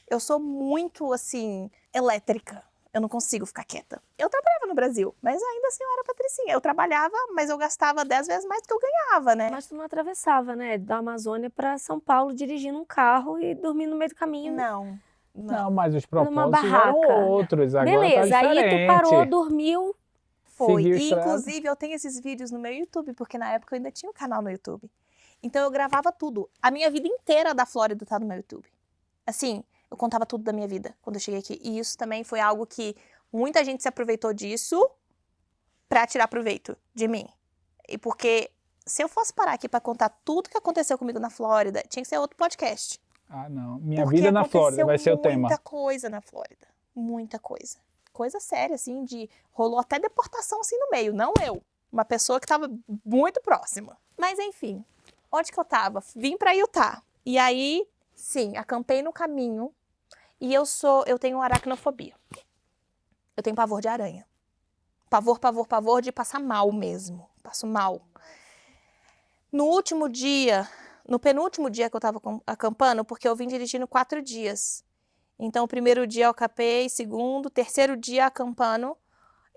Eu sou muito, assim, elétrica. Eu não consigo ficar quieta. Eu trabalhava no Brasil, mas ainda assim eu era patricinha. Eu trabalhava, mas eu gastava 10 vezes mais do que eu ganhava, né? Mas tu não atravessava, né? Da Amazônia pra São Paulo dirigindo um carro e dormindo no meio do caminho. Não. Não, mas os Numa propósitos eram barraca. outros. Agora Beleza, tá aí diferente. tu parou, dormiu. Foi. Seguiu a E, estrada. inclusive, eu tenho esses vídeos no meu YouTube, porque na época eu ainda tinha um canal no YouTube. Então eu gravava tudo. A minha vida inteira da Flórida tá no meu YouTube. Assim, eu contava tudo da minha vida quando eu cheguei aqui. E isso também foi algo que muita gente se aproveitou disso pra tirar proveito de mim. E porque se eu fosse parar aqui pra contar tudo que aconteceu comigo na Flórida, tinha que ser outro podcast. Ah, não. Minha Porque vida na Flórida aconteceu vai ser o tema. muita coisa na Flórida. Muita coisa. Coisa séria, assim, rolou até deportação, assim, no meio. Não eu. Uma pessoa que tava muito próxima. Mas, enfim. Onde que eu tava? Vim pra Utah. E aí, sim, acampei no caminho. E eu tenho aracnofobia. Eu tenho pavor de aranha. Pavor de passar mal mesmo. Passo mal. No último dia, no penúltimo dia que eu tava acampando, porque eu vim dirigindo 4 dias. Então, o primeiro dia eu acampei, segundo, terceiro dia acampando,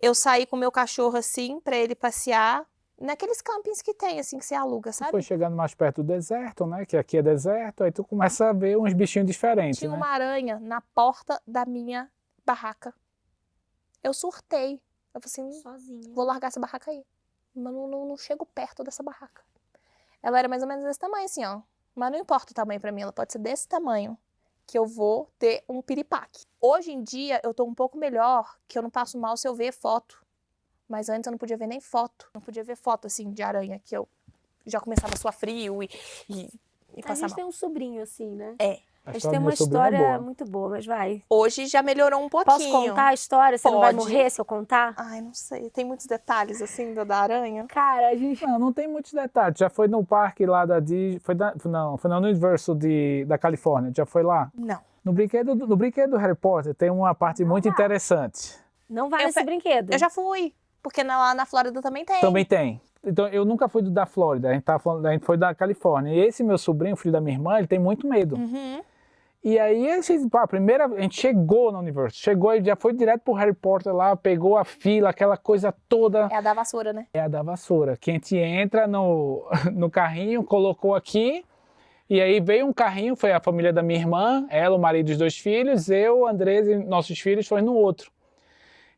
eu saí com o meu cachorro assim, pra ele passear, naqueles campings que tem, assim, que você aluga, Tu sabe? foi chegando mais perto do deserto, né? Que aqui é deserto, aí tu começa a ver uns bichinhos diferentes, Tinha né? uma aranha na porta da minha barraca. Eu surtei. Eu falei assim, Sozinha. vou largar essa barraca aí. Mas não chego perto dessa barraca. Ela era mais ou menos desse tamanho, assim, ó. Mas não importa o tamanho pra mim, ela pode ser desse tamanho, que eu vou ter um piripaque. Hoje em dia, eu tô um pouco melhor, que eu não passo mal se eu ver foto. Mas antes eu não podia ver nem foto. Não podia ver foto, assim, de aranha, que eu já começava a suar frio e A passar gente mal. tem um sobrinho assim, né? É. A gente história tem do uma meu sobrinho é história boa. muito boa, mas vai. Hoje já melhorou um pouquinho. Posso contar a história? Você não vai Pode. morrer se eu contar? Ai, não sei. Tem muitos detalhes, assim, da aranha. Cara, a gente... Não tem muitos detalhes. Já foi no parque lá da Disney, foi no Universal da Califórnia, já foi lá? Não. No brinquedo do Harry Potter tem uma parte muito interessante. Não vai Eu nesse fe- brinquedo. Eu já fui. Porque lá na Flórida também tem. Também tem. Então, eu nunca fui da Flórida, a gente foi da Califórnia. E esse meu sobrinho, filho da minha irmã, ele tem muito medo. Uhum. E aí, a gente chegou no Universal, chegou e já foi direto pro Harry Potter lá, pegou a fila, aquela coisa toda. É a da vassoura, né? É a da vassoura, que a gente entra no carrinho, colocou aqui, e aí veio um carrinho, foi a família da minha irmã, ela, o marido dos 2 filhos, eu, Andrés e nossos filhos, foi no outro.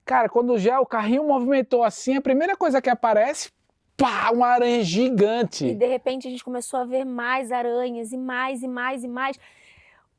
Cara, quando já o carrinho movimentou assim, a primeira coisa que aparece, pá, uma aranha E gigante. de repente a gente começou a ver mais aranhas e mais e mais e mais.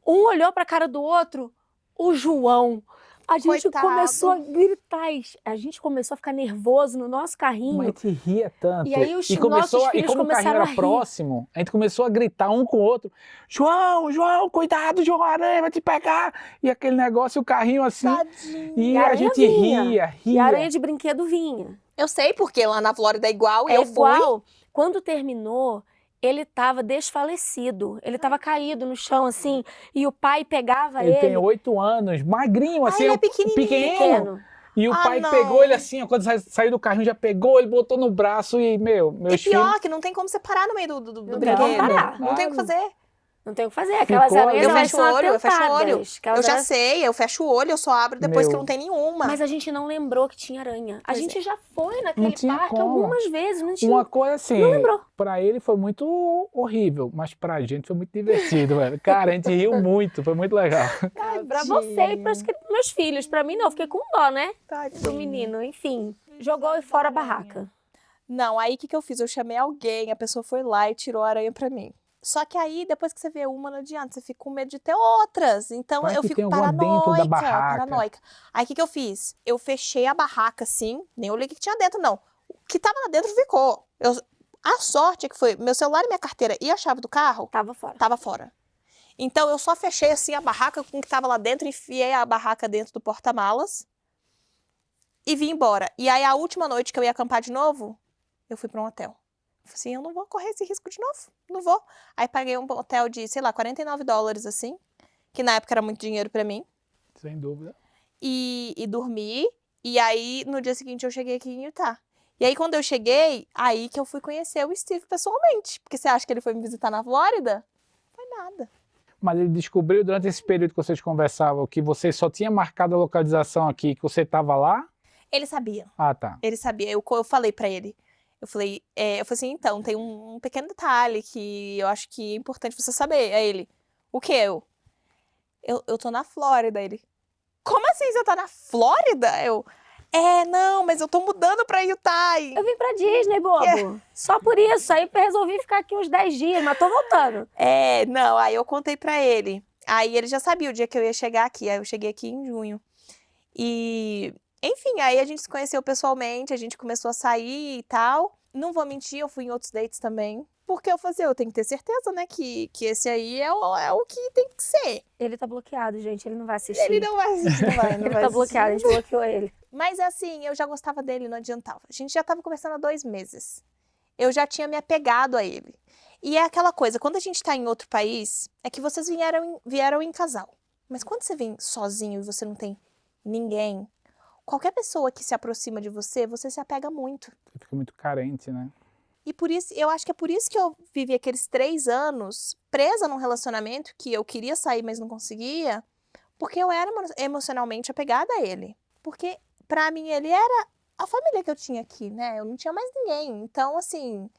Um olhou pra cara do outro, o João. A gente Coitado. começou a gritar, a gente começou a ficar nervoso no nosso carrinho. Mas a gente ria tanto. E aí os e nossos e filhos como o carrinho começaram a era rir. próximo, a gente começou a gritar um com o outro. João, cuidado, João, a aranha vai te pegar. E aquele negócio, o carrinho assim. Tadinho. E E a a aranha gente vinha. ria. E a aranha de brinquedo vinha. Eu sei, porque lá na Flórida é igual e É eu fui. igual. Quando terminou, ele estava desfalecido. Ele estava caído no chão, assim. E o pai pegava Ele ele. tem 8 anos, magrinho, assim, ele é pequenininho. pequeno. E o Ah, pai não. pegou ele assim, ó, quando saiu do carrinho, já pegou, ele botou no braço e, E meus pior, filhos... que não tem como você parar no meio do Não tem brinquedo. como parar. Não tem o que Claro. fazer. Não tem o que fazer. Aquelas Ficou aranhas ali. Eu elas fecho são o olho, eu fecho o olho. atentadas. Aquelas Eu já aranhas- sei, eu fecho o olho, eu só abro depois Meu. que não tem nenhuma. Mas a gente não lembrou que tinha aranha. A Pois gente é. já foi naquele tinha parque como. algumas vezes. Não tinha. Uma coisa assim, Não lembrou. pra ele foi muito horrível, mas pra gente foi muito divertido, velho. Cara, a gente riu muito, foi muito legal. Ai, pra você e pros meus filhos. Pra mim não, fiquei com dó, né? Do Tadinho. menino. Enfim, jogou fora a barraca. Não, aí o que eu fiz? Eu chamei alguém, a pessoa foi lá e tirou a aranha pra mim. Só que aí, depois que você vê uma, não adianta, você fica com medo de ter outras. Então, Vai eu que tem fico alguma dentro da barraca. paranoica. Aí, o que eu fiz? Eu fechei a barraca, assim, nem olhei o que tinha dentro, não. O que tava lá dentro ficou. A sorte é que foi, meu celular e minha carteira e a chave do carro Tava fora. tava fora. Então, eu só fechei, assim, a barraca com o que tava lá dentro, enfiei a barraca dentro do porta-malas e vim embora. E aí, a última noite que eu ia acampar de novo, eu fui pra um hotel. Eu falei assim, eu não vou correr esse risco de novo, não vou. Aí paguei um hotel de, sei lá, $49, assim, que na época era muito dinheiro pra mim. Sem dúvida. E dormi. E aí, no dia seguinte, eu cheguei aqui em Utah. E aí, quando eu cheguei, aí que eu fui conhecer o Steve pessoalmente. Porque você acha que ele foi me visitar na Flórida? Não foi nada. Mas ele descobriu durante esse período que vocês conversavam que você só tinha marcado a localização aqui, que você estava lá? Ele sabia. Ah, tá. Ele sabia. Eu falei pra ele. Eu falei assim, então, tem um pequeno detalhe que eu acho que é importante você saber. Aí ele, o quê? Eu tô na Flórida. Ele, como assim você tá na Flórida? Não, mas eu tô mudando pra Utah. Eu vim pra Disney, bobo. Só por isso. Aí eu resolvi ficar aqui uns 10 dias, mas tô voltando. Não, aí eu contei pra ele. Aí ele já sabia o dia que eu ia chegar aqui. Aí eu cheguei aqui em junho. E, enfim, aí a gente se conheceu pessoalmente, a gente começou a sair e tal. Não vou mentir, eu fui em outros dates também. Porque eu falei, eu tenho que ter certeza, né, que esse aí é o que tem que ser. Ele tá bloqueado, gente. Ele não vai assistir. Ele não vai assistir, não vai Ele vai tá assistir. bloqueado, a gente bloqueou ele. Mas assim, eu já gostava dele, não adiantava. A gente já tava conversando há 2 meses. Eu já tinha me apegado a ele. E é aquela coisa, quando a gente tá em outro país, é que vocês vieram em casal. Mas quando você vem sozinho e você não tem ninguém, qualquer pessoa que se aproxima de você, você se apega muito. Você fica muito carente, né? E por isso, eu acho que é por isso que eu vivi aqueles 3 anos presa num relacionamento que eu queria sair, mas não conseguia, porque eu era emocionalmente apegada a ele. Porque, pra mim, ele era a família que eu tinha aqui, né? Eu não tinha mais ninguém. Então, assim,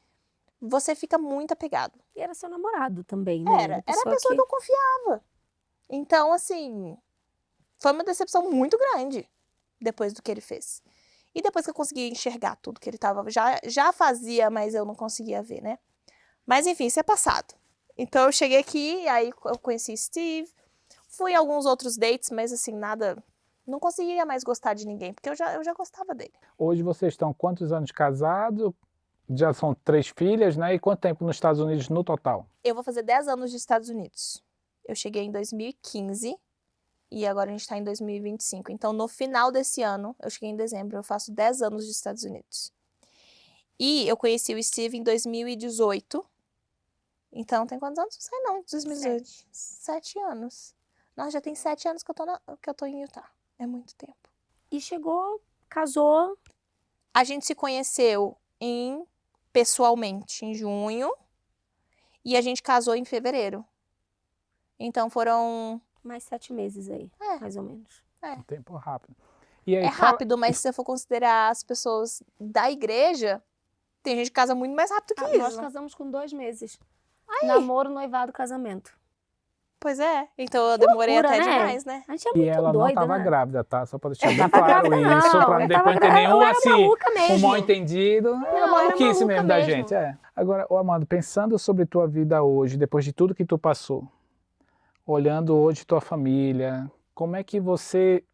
você fica muito apegado. E era seu namorado também, né? Era a pessoa que eu confiava. Então, assim, foi uma decepção muito grande depois do que ele fez. E depois que eu consegui enxergar tudo que ele já fazia, mas eu não conseguia ver, né? Mas enfim, isso é passado. Então eu cheguei aqui, aí eu conheci Steve, fui a alguns outros dates, mas assim, nada, não conseguia mais gostar de ninguém, porque eu já gostava dele. Hoje vocês estão quantos anos casados? Já são 3 filhas, né? E quanto tempo nos Estados Unidos no total? Eu vou fazer 10 anos dos Estados Unidos. Eu cheguei em 2015 e agora a gente está em 2025. Então, no final desse ano, eu cheguei em dezembro, eu faço 10 anos dos Estados Unidos. E eu conheci o Steve em 2018. Então, tem quantos anos? Não sei não, 2018. 7 anos. Nossa, já tem 7 anos que eu tô em Utah. É muito tempo. E chegou, casou. A gente se conheceu pessoalmente em junho e a gente casou em fevereiro. Então foram... Mais 7 meses aí, mais ou menos. Um tempo rápido. E aí, É rápido, mas se você for considerar as pessoas da igreja, tem gente que casa muito mais rápido que Nós isso. casamos com 2 meses. Namoro, noivado, casamento. Pois é. Então eu demorei loucura, até né? demais, né? A gente é E muito ela não doida, estava né? grávida, tá? Só para deixar bem Tava claro grávida, isso, não. para Eu depois tava não ter grávida, nenhum, eu era assim, maluca um mesmo. mal entendido. É era maluquice maluca mesmo da mesmo. gente, é. Agora, ô Amado, pensando sobre tua vida hoje, depois de tudo que tu passou, olhando hoje tua família, como é que você...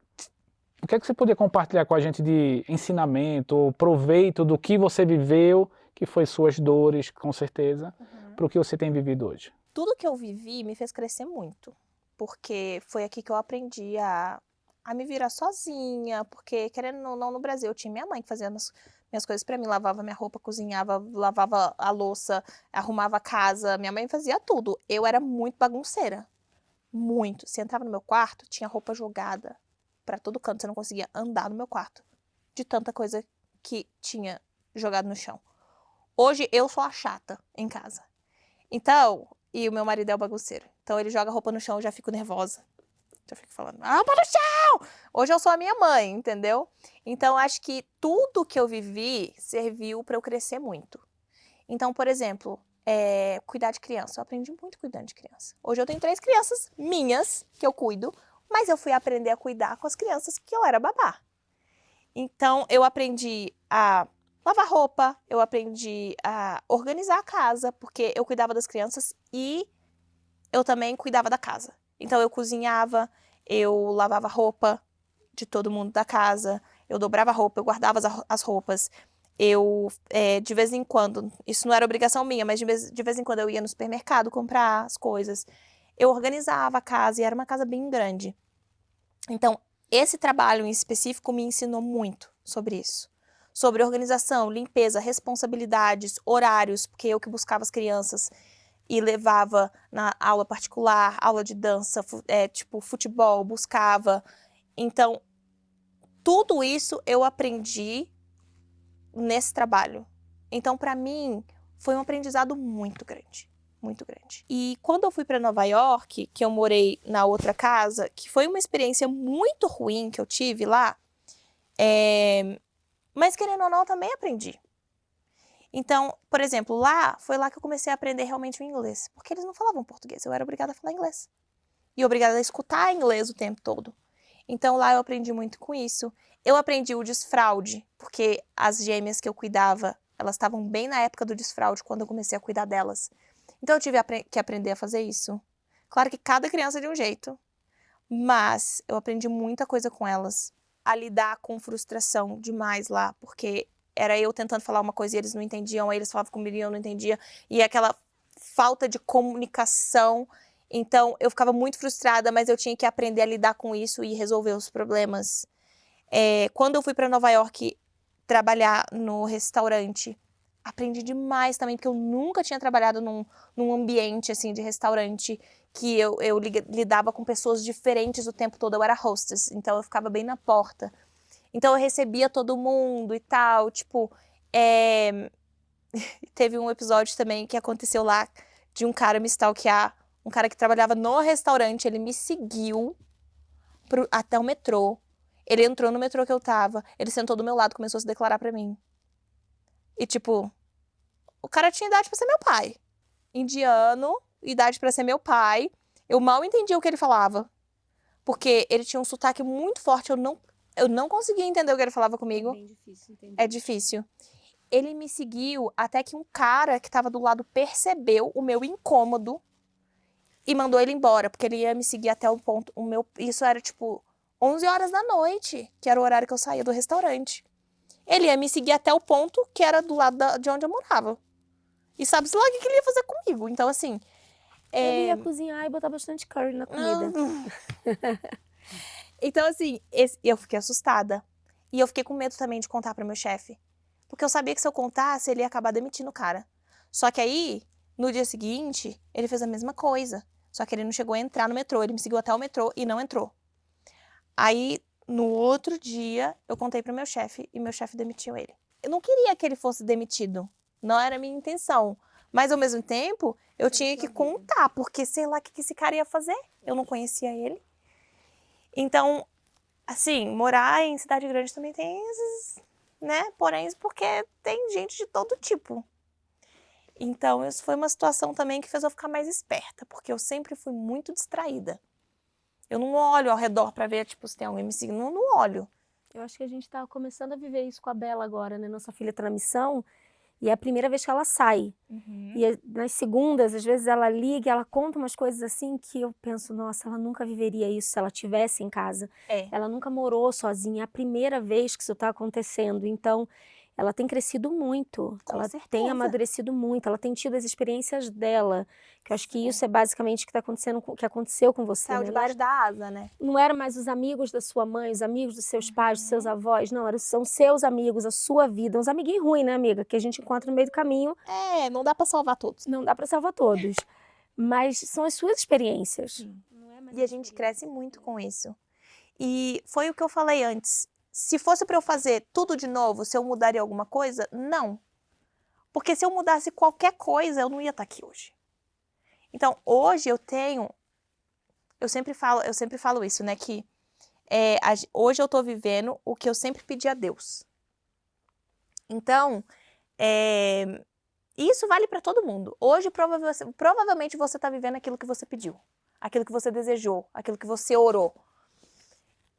O que é que você poderia compartilhar com a gente de ensinamento, ou proveito do que você viveu, que foi suas dores, com certeza, para o que você tem vivido hoje? Tudo que eu vivi me fez crescer muito. Porque foi aqui que eu aprendi a me virar sozinha. Porque, querendo ou não, no Brasil, eu tinha minha mãe que fazia minhas coisas pra mim. Lavava minha roupa, cozinhava, lavava a louça, arrumava a casa. Minha mãe fazia tudo. Eu era muito bagunceira. Muito. Você entrava no meu quarto, tinha roupa jogada pra todo canto. Você não conseguia andar no meu quarto. De tanta coisa que tinha jogado no chão. Hoje, eu sou a chata em casa. Então... E o meu marido é o bagunceiro. Então ele joga a roupa no chão, eu já fico nervosa. Já fico falando, roupa no chão! Hoje eu sou a minha mãe, entendeu? Então acho que tudo que eu vivi serviu para eu crescer muito. Então, por exemplo, cuidar de criança. Eu aprendi muito cuidando de criança. Hoje eu tenho 3 crianças minhas que eu cuido, mas eu fui aprender a cuidar com as crianças que eu era babá. Então eu aprendi a lavar roupa, eu aprendi a organizar a casa, porque eu cuidava das crianças e eu também cuidava da casa. Então, eu cozinhava, eu lavava roupa de todo mundo da casa, eu dobrava a roupa, eu guardava as roupas. Eu, de vez em quando, isso não era obrigação minha, mas de vez em quando eu ia no supermercado comprar as coisas. Eu organizava a casa e era uma casa bem grande. Então, esse trabalho em específico me ensinou muito sobre isso. Sobre organização, limpeza, responsabilidades, horários, porque eu que buscava as crianças e levava na aula particular, aula de dança, tipo futebol, buscava. Então, tudo isso eu aprendi nesse trabalho. Então, para mim, foi um aprendizado muito grande. Muito grande. E quando eu fui para Nova York, que eu morei na outra casa, que foi uma experiência muito ruim que eu tive lá, mas querendo ou não, eu também aprendi. Então, por exemplo, foi lá que eu comecei a aprender realmente o inglês. Porque eles não falavam português, eu era obrigada a falar inglês. E obrigada a escutar inglês o tempo todo. Então, lá eu aprendi muito com isso. Eu aprendi o desfraude, porque as gêmeas que eu cuidava, elas estavam bem na época do desfraude, quando eu comecei a cuidar delas. Então, eu tive que aprender a fazer isso. Claro que cada criança é de um jeito, mas eu aprendi muita coisa com elas. A lidar com frustração demais lá, porque era eu tentando falar uma coisa e eles não entendiam, aí eles falavam comigo e eu não entendia, e aquela falta de comunicação. Então, eu ficava muito frustrada, mas eu tinha que aprender a lidar com isso e resolver os problemas. Quando eu fui para Nova York trabalhar no restaurante, aprendi demais também, porque eu nunca tinha trabalhado num ambiente, assim, de restaurante, que eu lidava com pessoas diferentes o tempo todo. Eu era hostess, então eu ficava bem na porta. Então eu recebia todo mundo e tal, tipo... Teve um episódio também que aconteceu lá, de um cara me stalkear, um cara que trabalhava no restaurante, ele me seguiu até o metrô. Ele entrou no metrô que eu tava, ele sentou do meu lado, começou a se declarar pra mim. E tipo, o cara tinha idade pra ser meu pai. Indiano, idade pra ser meu pai. Eu mal entendia o que ele falava. Porque ele tinha um sotaque muito forte, eu não conseguia entender o que ele falava comigo. É bem difícil entender. É difícil. Ele me seguiu até que um cara que tava do lado percebeu o meu incômodo e mandou ele embora, porque ele ia me seguir até o ponto... Isso era, tipo, 11 horas da noite, que era o horário que eu saía do restaurante. Ele ia me seguir até o ponto que era do lado de onde eu morava. E sabe-se lá o que ele ia fazer comigo. Então, assim... Ele ia cozinhar e botar bastante curry na comida. Então, assim, eu fiquei assustada. E eu fiquei com medo também de contar pro meu chefe. Porque eu sabia que se eu contasse, ele ia acabar demitindo o cara. Só que aí, no dia seguinte, ele fez a mesma coisa. Só que ele não chegou a entrar no metrô. Ele me seguiu até o metrô e não entrou. Aí, no outro dia, eu contei pro meu chefe e meu chefe demitiu ele. Eu não queria que ele fosse demitido. Não era a minha intenção. Mas, ao mesmo tempo, eu tinha que contar. Porque sei lá o que esse cara ia fazer. Eu não conhecia ele. Então, assim, morar em cidade grande também tem esses, né? Porém, porque tem gente de todo tipo. Então, isso foi uma situação também que fez eu ficar mais esperta, porque eu sempre fui muito distraída. Eu não olho ao redor pra ver, tipo, se tem alguém me seguindo. Não olho. Eu acho que a gente tá começando a viver isso com a Bela agora, né? Nossa filha tá na missão e é a primeira vez que ela sai. E nas segundas, às vezes ela liga e ela conta umas coisas assim que eu penso, nossa, ela nunca viveria isso se ela estivesse em casa. Ela nunca morou sozinha, é a primeira vez que isso tá acontecendo. Então, ela tem crescido muito, Com ela certeza. tem amadurecido muito, ela tem tido as experiências dela, que eu acho que isso é basicamente o que tá acontecendo, que aconteceu com você, Saiu né? debaixo da asa, né? Não eram mais os amigos da sua mãe, os amigos dos seus pais, dos seus avós, não, são seus amigos, a sua vida, uns amiguinhos ruins, né, amiga, que a gente encontra no meio do caminho. Não dá pra salvar todos. Não dá pra salvar todos, mas são as suas experiências. E a gente cresce muito com isso. E foi o que eu falei antes. Se fosse pra eu fazer tudo de novo, se eu mudaria alguma coisa, não. Porque se eu mudasse qualquer coisa, eu não ia estar aqui hoje. Então, hoje eu tenho... Eu sempre falo isso, né? Que hoje eu tô vivendo o que eu sempre pedi a Deus. Então, isso vale pra todo mundo. Hoje, provavelmente, você tá vivendo aquilo que você pediu. Aquilo que você desejou. Aquilo que você orou.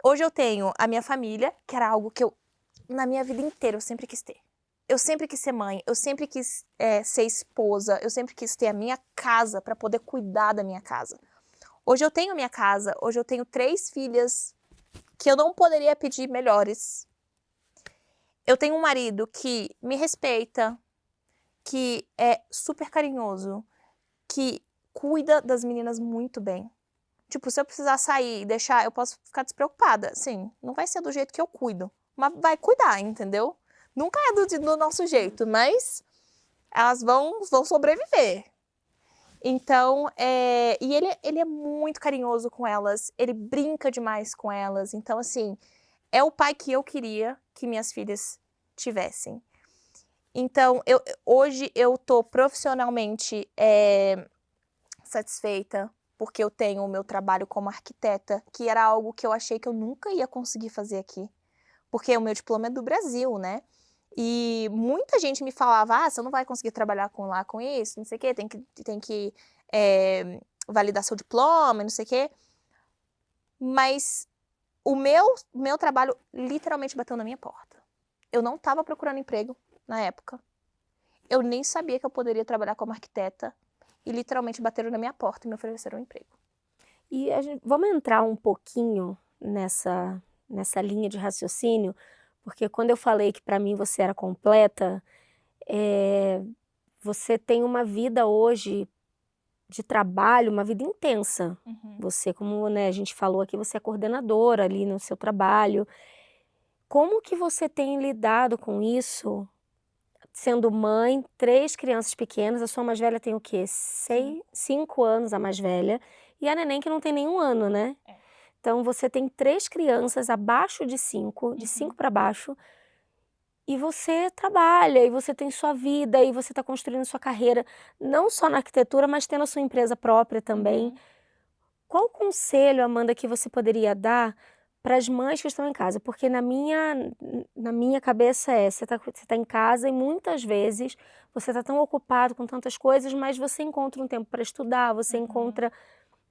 Hoje eu tenho a minha família, que era algo que na minha vida inteira, eu sempre quis ter. eu sempre quis ser mãe, eu sempre quis ser esposa, eu sempre quis ter a minha casa para poder cuidar da minha casa. Hoje eu tenho a minha casa, hoje eu tenho 3 filhas que eu não poderia pedir melhores. Eu tenho um marido que me respeita, que é super carinhoso, que cuida das meninas muito bem. Tipo, se eu precisar sair e deixar, eu posso ficar despreocupada. Sim, não vai ser do jeito que eu cuido, mas vai cuidar, entendeu? Nunca é do nosso jeito, mas elas vão sobreviver. Então, e ele é muito carinhoso com elas, ele brinca demais com elas. Então, assim, é o pai que eu queria que minhas filhas tivessem. Então, hoje eu tô profissionalmente satisfeita, porque eu tenho o meu trabalho como arquiteta, que era algo que eu achei que eu nunca ia conseguir fazer aqui. Porque o meu diploma é do Brasil, né? E muita gente me falava, você não vai conseguir trabalhar com isso, não sei o quê, tem que validar seu diploma, não sei o quê. Mas o meu trabalho literalmente bateu na minha porta. Eu não estava procurando emprego na época. Eu nem sabia que eu poderia trabalhar como arquiteta. E literalmente bateram na minha porta e me ofereceram um emprego. E vamos entrar um pouquinho nessa linha de raciocínio, porque quando eu falei que para mim você era completa, você tem uma vida hoje de trabalho, uma vida intensa. Você, como a gente falou aqui, você é coordenadora ali no seu trabalho. Como que você tem lidado com isso, sendo mãe, 3 crianças pequenas, a sua mais velha tem o quê? 5 anos, a mais velha, e a neném que não tem nenhum ano, né? Então, você tem 3 crianças abaixo de 5, de 5 para baixo, e você trabalha, e você tem sua vida, e você está construindo sua carreira, não só na arquitetura, mas tendo a sua empresa própria também. Qual conselho, Amanda, que você poderia dar para as mães que estão em casa? Porque na minha cabeça você tá em casa e muitas vezes você está tão ocupado com tantas coisas, mas você encontra um tempo para estudar, você encontra,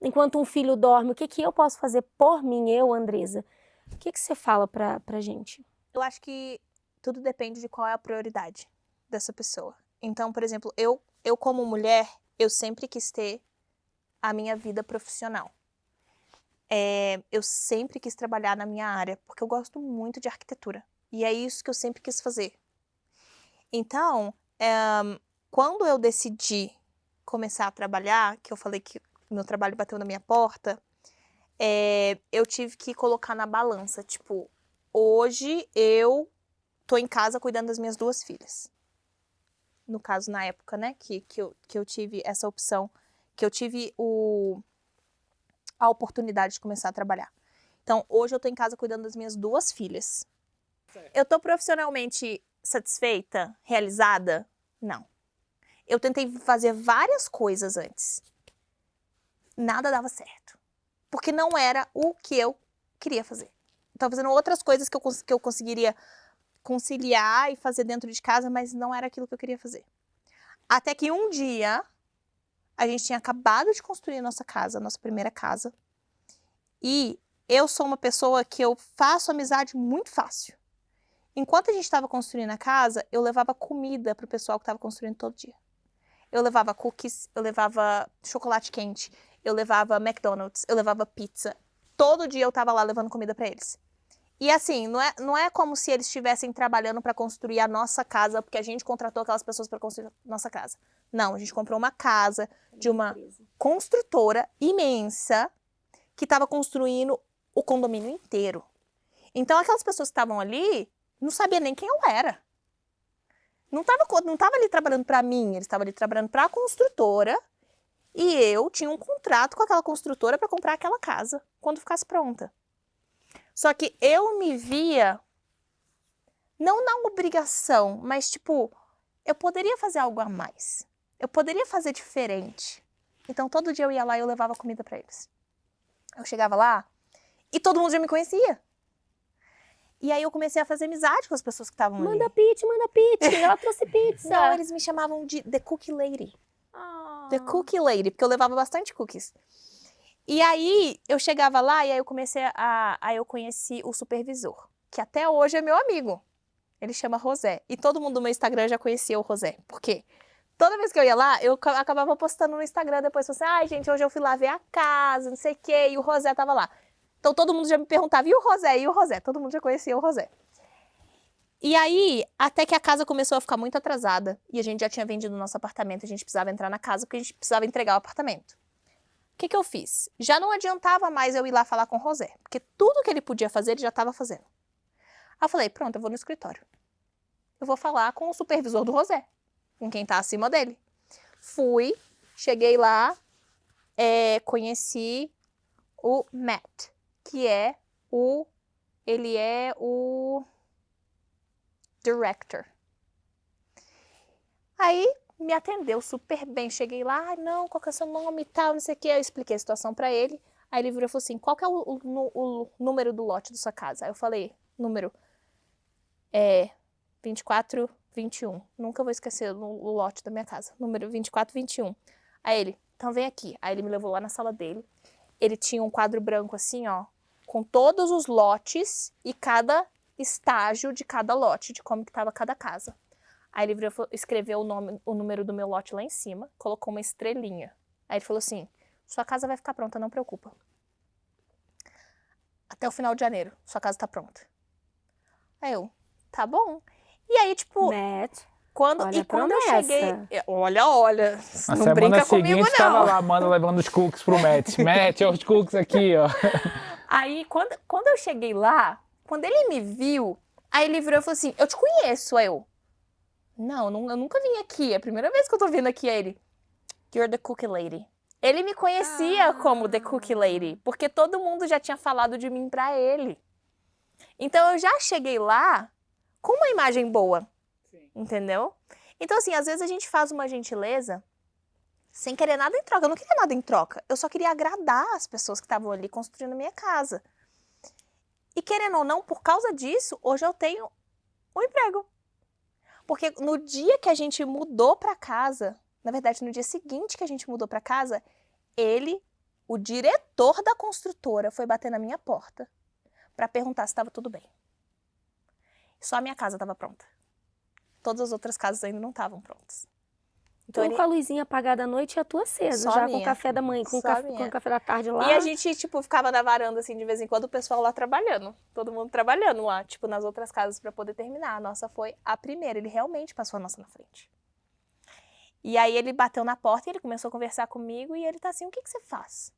enquanto um filho dorme, o que eu posso fazer por mim, eu, Andresa? O que você fala para gente? Eu acho que tudo depende de qual é a prioridade dessa pessoa. Então, por exemplo, eu como mulher, eu sempre quis ter a minha vida profissional. Eu sempre quis trabalhar na minha área, porque eu gosto muito de arquitetura. E é isso que eu sempre quis fazer. Então, quando eu decidi começar a trabalhar, que eu falei que o meu trabalho bateu na minha porta, eu tive que colocar na balança. Tipo, hoje eu tô em casa cuidando das minhas 2 filhas. No caso, na época, né, que eu tive essa opção, que eu tive a oportunidade de começar a trabalhar. Então, hoje eu tô em casa cuidando das minhas 2 filhas. Eu tô profissionalmente satisfeita? Realizada? Não. Eu tentei fazer várias coisas antes. Nada dava certo. Porque não era o que eu queria fazer. Eu tava fazendo outras coisas que eu conseguiria conciliar e fazer dentro de casa, mas não era aquilo que eu queria fazer. Até que um dia, a gente tinha acabado de construir a nossa casa, a nossa primeira casa. E eu sou uma pessoa que eu faço amizade muito fácil. Enquanto a gente estava construindo a casa, eu levava comida pro pessoal que estava construindo todo dia. Eu levava cookies, eu levava chocolate quente, eu levava McDonald's, eu levava pizza. Todo dia eu estava lá levando comida para eles. E assim, não é como se eles estivessem trabalhando para construir a nossa casa, porque a gente contratou aquelas pessoas para construir a nossa casa. Não, a gente comprou uma casa de uma construtora imensa que estava construindo o condomínio inteiro. Então, aquelas pessoas que estavam ali não sabiam nem quem eu era. Não tava ali trabalhando para mim, eles estavam ali trabalhando para a construtora e eu tinha um contrato com aquela construtora para comprar aquela casa quando ficasse pronta. Só que eu me via, não na obrigação, mas tipo, eu poderia fazer algo a mais. Eu poderia fazer diferente. Então, todo dia eu ia lá e eu levava comida para eles. Eu chegava lá e todo mundo já me conhecia. E aí eu comecei a fazer amizade com as pessoas que estavam ali. Manda pizza, ela trouxe pizza. Não, eles me chamavam de The Cookie Lady. The Cookie Lady, porque eu levava bastante cookies. E aí, eu chegava lá e aí eu conheci o supervisor, que até hoje é meu amigo. Ele chama José. E todo mundo do meu Instagram já conhecia o José. Por quê? Toda vez que eu ia lá, eu acabava postando no Instagram depois. Falei assim, ai, gente, hoje eu fui lá ver a casa, não sei o quê. E o José tava lá. Então todo mundo já me perguntava, e o José? E o José? Todo mundo já conhecia o José. E aí, até que a casa começou a ficar muito atrasada. E a gente já tinha vendido o nosso apartamento. A gente precisava entrar na casa porque a gente precisava entregar o apartamento. O que eu fiz? Já não adiantava mais eu ir lá falar com o José. Porque tudo que ele podia fazer, ele já estava fazendo. Aí eu falei, pronto, eu vou no escritório. Eu vou falar com o supervisor do José. Com quem tá acima dele. Fui, cheguei lá, conheci o Matt, que ele é o director. Aí me atendeu super bem. Cheguei lá, não, qual que é o seu nome e tal, não sei o que. Eu expliquei a situação pra ele. Aí ele virou e falou assim, qual que é o número do lote da sua casa? Aí eu falei, número 2421. Nunca vou esquecer o lote da minha casa. Número 2421. Aí ele, então vem aqui. Aí ele me levou lá na sala dele. Ele tinha um quadro branco assim, ó, com todos os lotes e cada estágio de cada lote, de como que tava cada casa. Aí ele escreveu o número do meu lote lá em cima, colocou uma estrelinha. Aí ele falou assim, sua casa vai ficar pronta, não preocupa. Até o final de janeiro, sua casa tá pronta. Aí eu, tá bom. E aí, tipo, Matt, quando eu cheguei... Olha, Na não brinca semana comigo, seguinte, tava não. lá, Amanda levando os cookies pro Matt. Matt, olha os cookies aqui, ó. Aí, quando eu cheguei lá, quando ele me viu, aí ele virou e falou assim, eu te conheço. Aí eu, não, eu nunca vim aqui, é a primeira vez que eu tô vindo aqui. Aí ele, you're the cookie lady. Ele me conhecia como the cookie lady, porque todo mundo já tinha falado de mim pra ele. Então, eu já cheguei lá com uma imagem boa, entendeu? Então, assim, às vezes a gente faz uma gentileza sem querer nada em troca. Eu não queria nada em troca. Eu só queria agradar as pessoas que estavam ali construindo a minha casa. E querendo ou não, por causa disso, hoje eu tenho um emprego. Porque no dia que a gente mudou pra casa, na verdade, no dia seguinte que a gente mudou pra casa, ele, o diretor da construtora, foi bater na minha porta pra perguntar se estava tudo bem. Só a minha casa estava pronta. Todas as outras casas ainda não estavam prontas. Então, com a luzinha apagada à noite e a tua acesa, já com o café da manhã, com o café da tarde lá. E a gente, tipo, ficava na varanda, assim, de vez em quando, o pessoal lá trabalhando. Todo mundo trabalhando lá, tipo, nas outras casas pra poder terminar. A nossa foi a primeira. Ele realmente passou a nossa na frente. E aí ele bateu na porta e ele começou a conversar comigo e ele tá assim, o que você faz?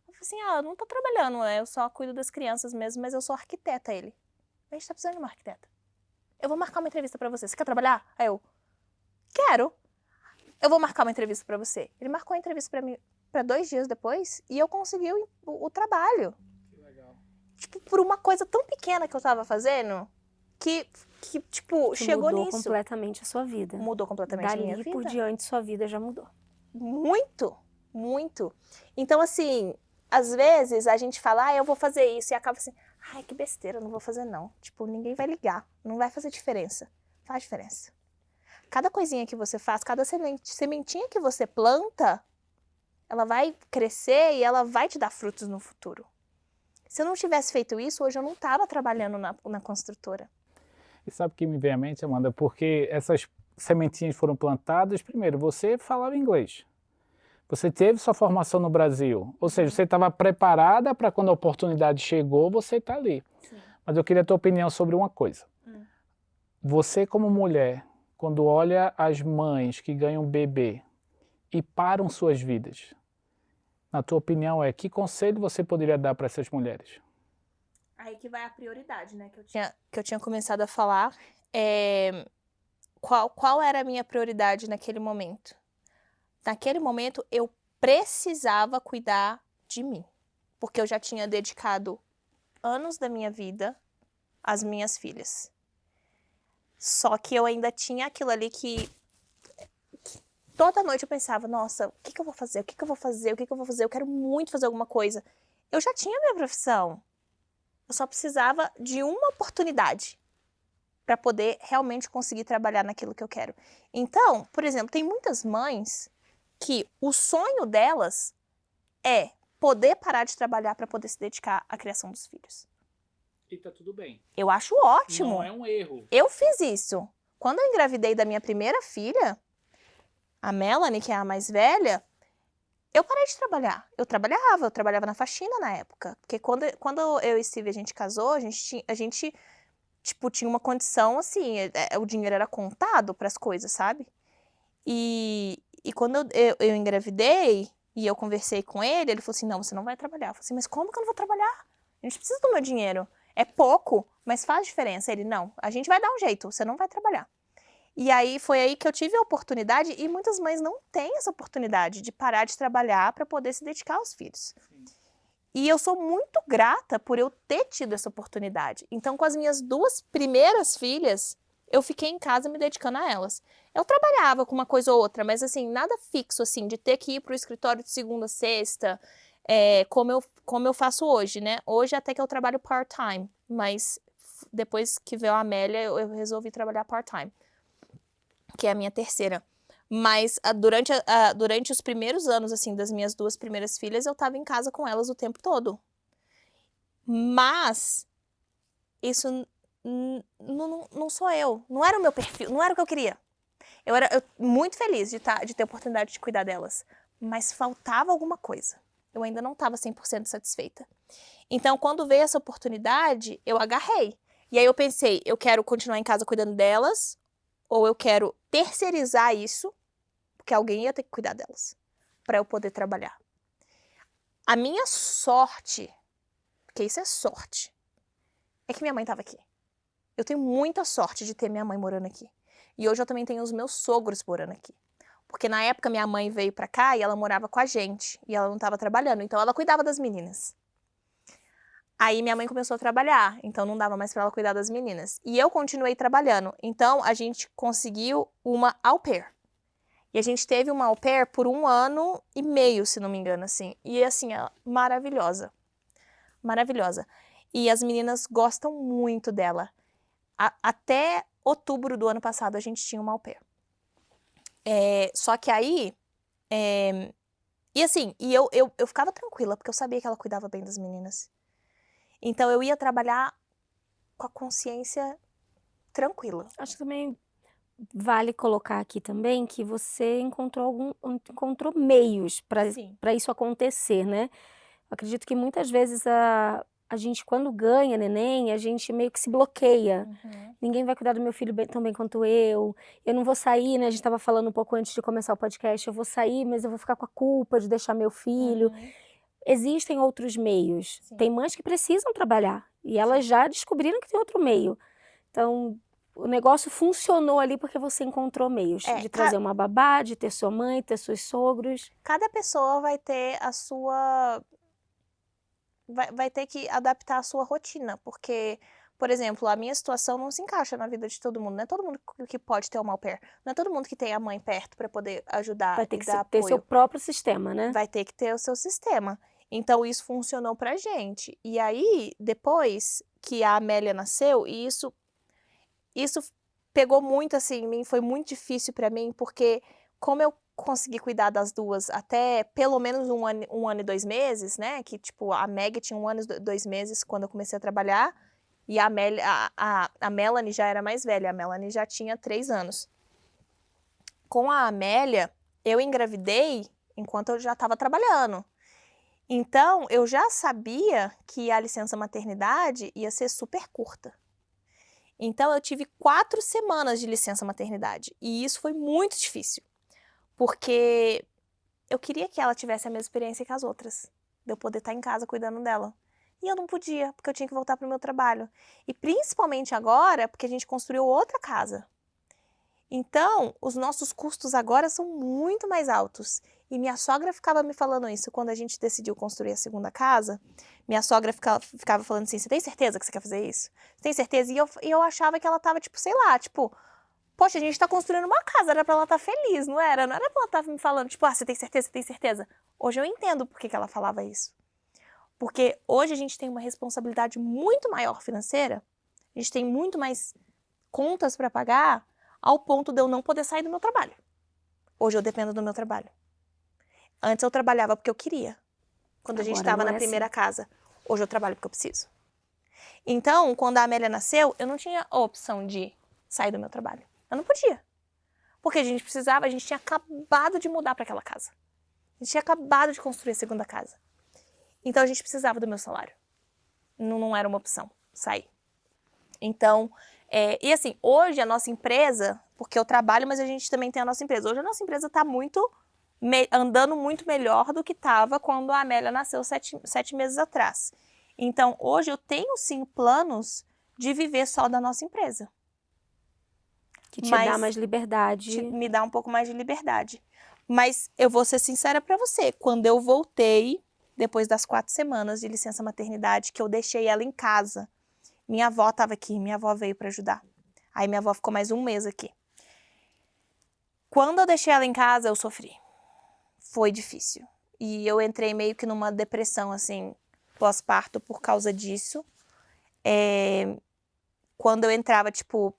Eu falei assim, eu não tô trabalhando, eu só cuido das crianças mesmo, mas eu sou arquiteta. Ele, a gente tá precisando de uma arquiteta. Eu vou marcar uma entrevista pra você. Você quer trabalhar? Aí eu, quero. Eu vou marcar uma entrevista pra você. Ele marcou a entrevista pra mim pra 2 dias depois e eu consegui o trabalho. Que legal. Tipo, por uma coisa tão pequena que eu tava fazendo, que tipo, chegou nisso. Mudou completamente a sua vida. Mudou completamente a minha vida. Dali por diante, sua vida já mudou. Muito, muito. Então, assim, às vezes a gente fala, eu vou fazer isso, e acaba assim, ai, que besteira, eu não vou fazer não. Tipo, ninguém vai ligar, não vai fazer diferença. Faz diferença. Cada coisinha que você faz, cada sementinha que você planta, ela vai crescer e ela vai te dar frutos no futuro. Se eu não tivesse feito isso, hoje eu não estava trabalhando na construtora. E sabe o que me vem à mente, Amanda? Porque essas sementinhas foram plantadas, primeiro, você falava inglês. Você teve sua formação no Brasil. Ou seja, você estava preparada para quando a oportunidade chegou, você está ali. Sim. Mas eu queria a tua opinião sobre uma coisa. Você como mulher, quando olha as mães que ganham bebê e param suas vidas, na tua opinião que conselho você poderia dar para essas mulheres? Aí que vai a prioridade, né? Que eu tinha começado a falar. Qual era a minha prioridade naquele momento? Naquele momento, eu precisava cuidar de mim. Porque eu já tinha dedicado anos da minha vida às minhas filhas. Só que eu ainda tinha aquilo ali que toda noite eu pensava, nossa, o que eu vou fazer? O que eu vou fazer? O que eu vou fazer? Eu quero muito fazer alguma coisa. Eu já tinha minha profissão. Eu só precisava de uma oportunidade para poder realmente conseguir trabalhar naquilo que eu quero. Então, por exemplo, tem muitas mães que o sonho delas é poder parar de trabalhar para poder se dedicar à criação dos filhos. E tá tudo bem. Eu acho ótimo. Não é um erro. Eu fiz isso. Quando eu engravidei da minha primeira filha, a Melanie, que é a mais velha, eu parei de trabalhar. Eu trabalhava na faxina na época. Porque quando eu e Steve, a gente casou, a gente tipo, tinha uma condição assim, o dinheiro era contado para as coisas, sabe? E quando eu engravidei e eu conversei com ele falou assim, não, você não vai trabalhar. Eu falei assim, mas como que eu não vou trabalhar? A gente precisa do meu dinheiro. É pouco, mas faz diferença. Ele, não, a gente vai dar um jeito, você não vai trabalhar. E aí foi aí que eu tive a oportunidade, e muitas mães não têm essa oportunidade de parar de trabalhar para poder se dedicar aos filhos. Sim. E eu sou muito grata por eu ter tido essa oportunidade. Então, com as minhas 2 primeiras filhas, eu fiquei em casa me dedicando a elas. Eu trabalhava com uma coisa ou outra, mas assim, nada fixo, assim, de ter que ir para o escritório de segunda a sexta, como eu faço hoje, né? Hoje até que eu trabalho part-time, mas depois que veio a Amélia, eu resolvi trabalhar part-time, que é a minha terceira. Mas durante os primeiros anos, assim, das minhas 2 primeiras filhas, eu tava em casa com elas o tempo todo. Mas isso não sou eu. Não era o meu perfil, não era o que eu queria. Eu era muito feliz de ter a oportunidade de cuidar delas. Mas faltava alguma coisa. Eu ainda não estava 100% satisfeita. Então, quando veio essa oportunidade, eu agarrei. E aí eu pensei, eu quero continuar em casa cuidando delas, ou eu quero terceirizar isso, porque alguém ia ter que cuidar delas, para eu poder trabalhar. A minha sorte, porque isso é sorte, é que minha mãe estava aqui. Eu tenho muita sorte de ter minha mãe morando aqui. E hoje eu também tenho os meus sogros morando aqui. Porque na época minha mãe veio pra cá e ela morava com a gente. E ela não estava trabalhando, então ela cuidava das meninas. Aí minha mãe começou a trabalhar, então não dava mais para ela cuidar das meninas. E eu continuei trabalhando. Então a gente conseguiu uma au pair. E a gente teve uma au pair por 1 ano e meio, se não me engano, assim. E assim, maravilhosa. Maravilhosa. E as meninas gostam muito dela. Até outubro do ano passado a gente tinha uma au pair. Só que aí... E assim, eu ficava tranquila, porque eu sabia que ela cuidava bem das meninas. Então eu ia trabalhar com a consciência tranquila. Acho que também vale colocar aqui também que você encontrou meios Sim. para isso acontecer, né? Eu acredito que muitas vezes a gente, quando ganha neném, a gente meio que se bloqueia. Ninguém vai cuidar do meu filho tão bem quanto eu. Eu não vou sair, né? A gente estava falando um pouco antes de começar o podcast. Eu vou sair, mas eu vou ficar com a culpa de deixar meu filho. Existem outros meios. Sim. Tem mães que precisam trabalhar e elas já descobriram que tem outro meio. Então, o negócio funcionou ali porque você encontrou meios de trazer uma babá, de ter sua mãe, ter seus sogros. Cada pessoa vai ter a sua... Vai ter que adaptar a sua rotina, porque, por exemplo, a minha situação não se encaixa na vida de todo mundo. Não é todo mundo que pode ter uma au pair. Não é todo mundo que tem a mãe perto para poder ajudar Vai ter e que dar ter apoio. seu próprio sistema, né? Vai ter que ter o seu sistema. Então, isso funcionou pra gente. E aí, depois que a Amélia nasceu, e isso pegou muito, assim, em mim, foi muito difícil pra mim, porque como eu consegui cuidar das 2 até pelo menos 1 ano e 2 meses, né, que, tipo, a Meg tinha 1 ano e 2 meses quando eu comecei a trabalhar, e a Melanie já era mais velha, a Melanie já tinha 3 anos. Com a Amélia, eu engravidei enquanto eu já estava trabalhando. Então, eu já sabia que a licença maternidade ia ser super curta. Então, eu tive 4 semanas de licença maternidade. E isso foi muito difícil. Porque eu queria que ela tivesse a mesma experiência que as outras. De eu poder estar em casa cuidando dela. E eu não podia, porque eu tinha que voltar para o meu trabalho. E principalmente agora, porque a gente construiu outra casa. Então, os nossos custos agora são muito mais altos. E minha sogra ficava me falando isso quando a gente decidiu construir a segunda casa. Minha sogra ficava falando assim, você tem certeza que você quer fazer isso? Você tem certeza? E eu achava que ela tava, tipo, sei lá, tipo... Poxa, a gente tá construindo uma casa, era pra ela estar feliz, não era? Não era pra ela estar me falando, tipo, você tem certeza, você tem certeza? Hoje eu entendo por que ela falava isso. Porque hoje a gente tem uma responsabilidade muito maior financeira, a gente tem muito mais contas pra pagar, ao ponto de eu não poder sair do meu trabalho. Hoje eu dependo do meu trabalho. Antes eu trabalhava porque eu queria. Quando a gente estava na primeira casa. Hoje eu trabalho porque eu preciso. Então, quando a Amélia nasceu, eu não tinha a opção de sair do meu trabalho. Eu não podia. Porque a gente tinha acabado de mudar para aquela casa. A gente tinha acabado de construir a segunda casa. Então, a gente precisava do meu salário. Não era uma opção sair. Então, e assim, hoje a nossa empresa, porque eu trabalho, mas a gente também tem a nossa empresa. Hoje a nossa empresa está andando muito melhor do que estava quando a Amélia nasceu 7 meses atrás. Então, hoje eu tenho sim planos de viver só da nossa empresa. Que te dá mais liberdade. Me dá um pouco mais de liberdade. Mas eu vou ser sincera para você, quando eu voltei, depois das 4 semanas de licença maternidade, que eu deixei ela em casa, minha avó estava aqui, minha avó veio para ajudar. Aí minha avó ficou mais 1 mês aqui. Quando eu deixei ela em casa, eu sofri. Foi difícil. E eu entrei meio que numa depressão, assim, pós-parto por causa disso. Quando eu entrava, tipo,